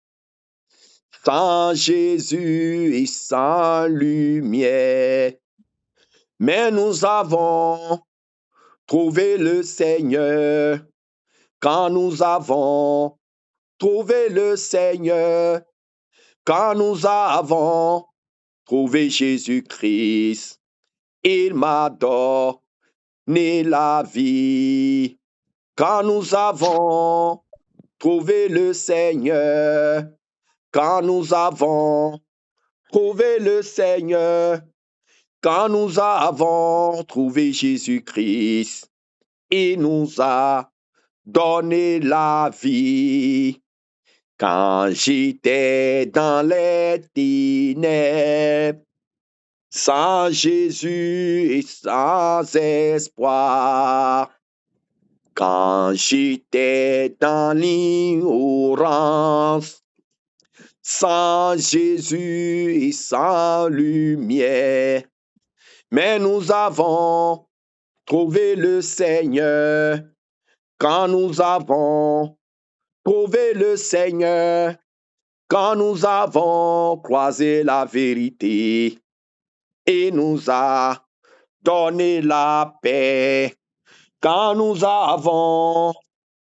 Speaker 2: sans Jésus et sans lumière, mais nous avons trouvé le Seigneur. Quand nous avons trouvé le Seigneur, quand nous avons trouvé Jésus-Christ, il m'a donné la vie. Quand nous avons trouvé le Seigneur, quand nous avons trouvé le Seigneur, quand nous avons trouvé Jésus-Christ, il nous a donné la vie. Quand j'étais dans les ténèbres, sans Jésus et sans espoir, quand j'étais dans l'ignorance, sans Jésus et sans lumière, mais nous avons trouvé le Seigneur. Quand nous avons trouvé le Seigneur, quand nous avons croisé la vérité, il nous a donné la paix. Quand nous avons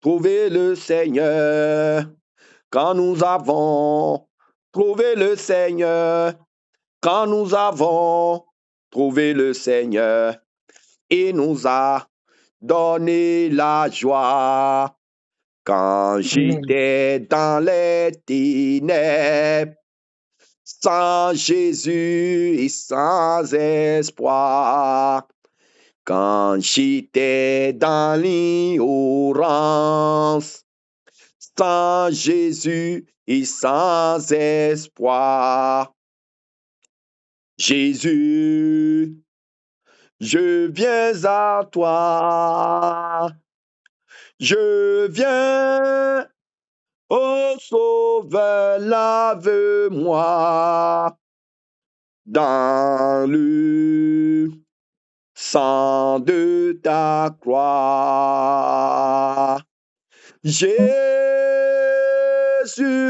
Speaker 2: trouvé le Seigneur, quand nous avons trouvé le Seigneur, quand nous avons trouvé le Seigneur, il nous a donné la joie. Quand j'étais dans les ténèbres, sans Jésus et sans espoir, quand j'étais dans l'ignorance, sans Jésus et sans espoir, Jésus, je viens à toi, je viens, ô Sauveur, lave-moi dans le sang de ta croix. Jésus,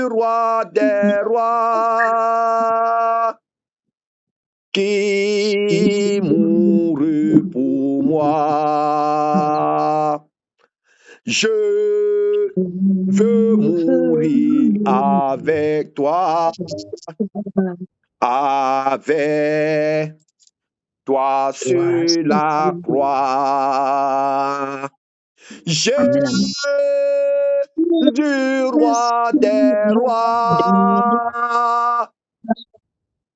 Speaker 2: roi des rois, qui mourut pour moi. Je veux mourir avec toi, avec toi sur la croix. Jésus, roi des rois,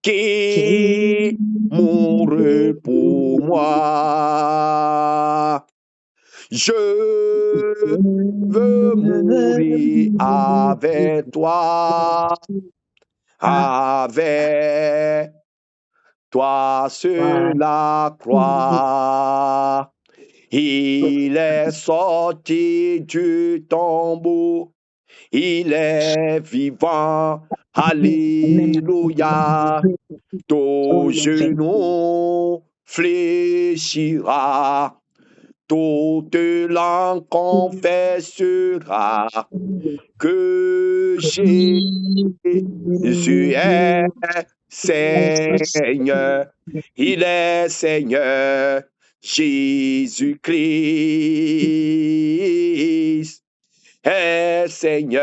Speaker 2: qui mourut pour moi. Je veux mourir avec toi, avec toi sur la croix. Il est sorti du tombeau, il est vivant, alléluia. Ton genou fléchira, toute langue confessera que Jésus est Seigneur, il est Seigneur, Jésus-Christ est Seigneur.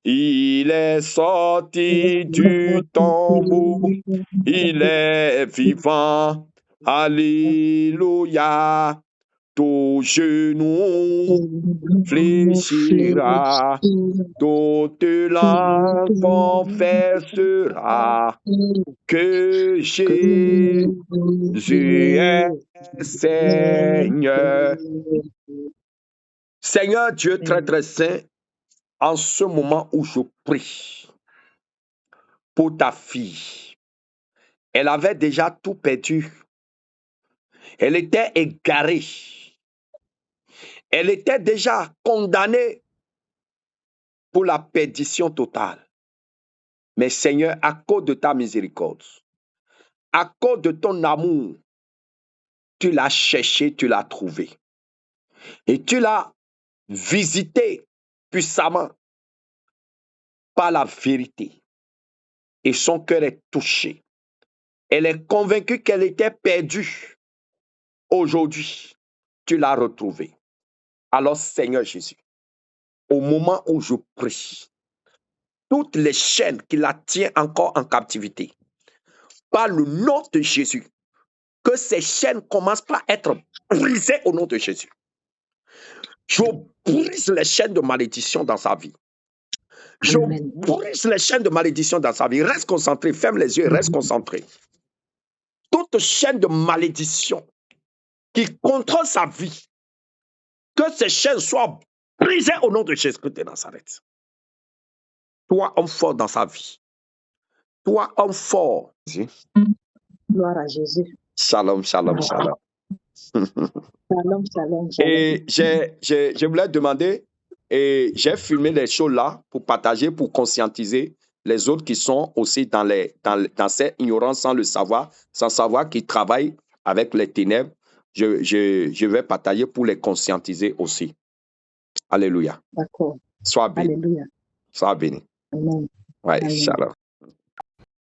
Speaker 2: Il est sorti du tombeau, il est vivant, alléluia. Ton genou fléchira, toute langue confessera que Jésus est Seigneur. Seigneur Dieu très très saint, en ce moment où je prie pour ta fille, elle avait déjà tout perdu. Elle était égarée. Elle était déjà condamnée pour la perdition totale. Mais Seigneur, à cause de ta miséricorde, à cause de ton amour, tu l'as cherché, tu l'as trouvé. Et tu l'as visité puissamment par la vérité. Et son cœur est touché. Elle est convaincue qu'elle était perdue. Aujourd'hui, tu l'as retrouvée. Alors, Seigneur Jésus, au moment où je prie, toutes les chaînes qui la tiennent encore en captivité, par le nom de Jésus, que ces chaînes commencent par être brisées au nom de Jésus. Je brise les chaînes de malédiction dans sa vie. Je brise les chaînes de malédiction dans sa vie. Reste concentré, ferme les yeux et reste concentré. Toute chaîne de malédiction qui contrôle sa vie, que ces chaînes soient brisées au nom de Jésus-Christ de Nazareth. Toi, homme fort dans sa vie. Toi, homme fort.
Speaker 1: Gloire à Jésus.
Speaker 2: Shalom, shalom, shalom.
Speaker 1: Shalom, shalom, shalom.
Speaker 2: Et je voulais demander, et j'ai filmé les choses là pour partager, pour conscientiser les autres qui sont aussi dans cette ignorance sans le savoir, sans savoir qu'ils travaillent avec les ténèbres. Je vais partager pour les conscientiser aussi. Alléluia.
Speaker 1: D'accord.
Speaker 2: Sois béni.
Speaker 1: Alléluia.
Speaker 2: Sois béni.
Speaker 1: Amen.
Speaker 2: Ouais,
Speaker 1: Amen.
Speaker 2: shalom.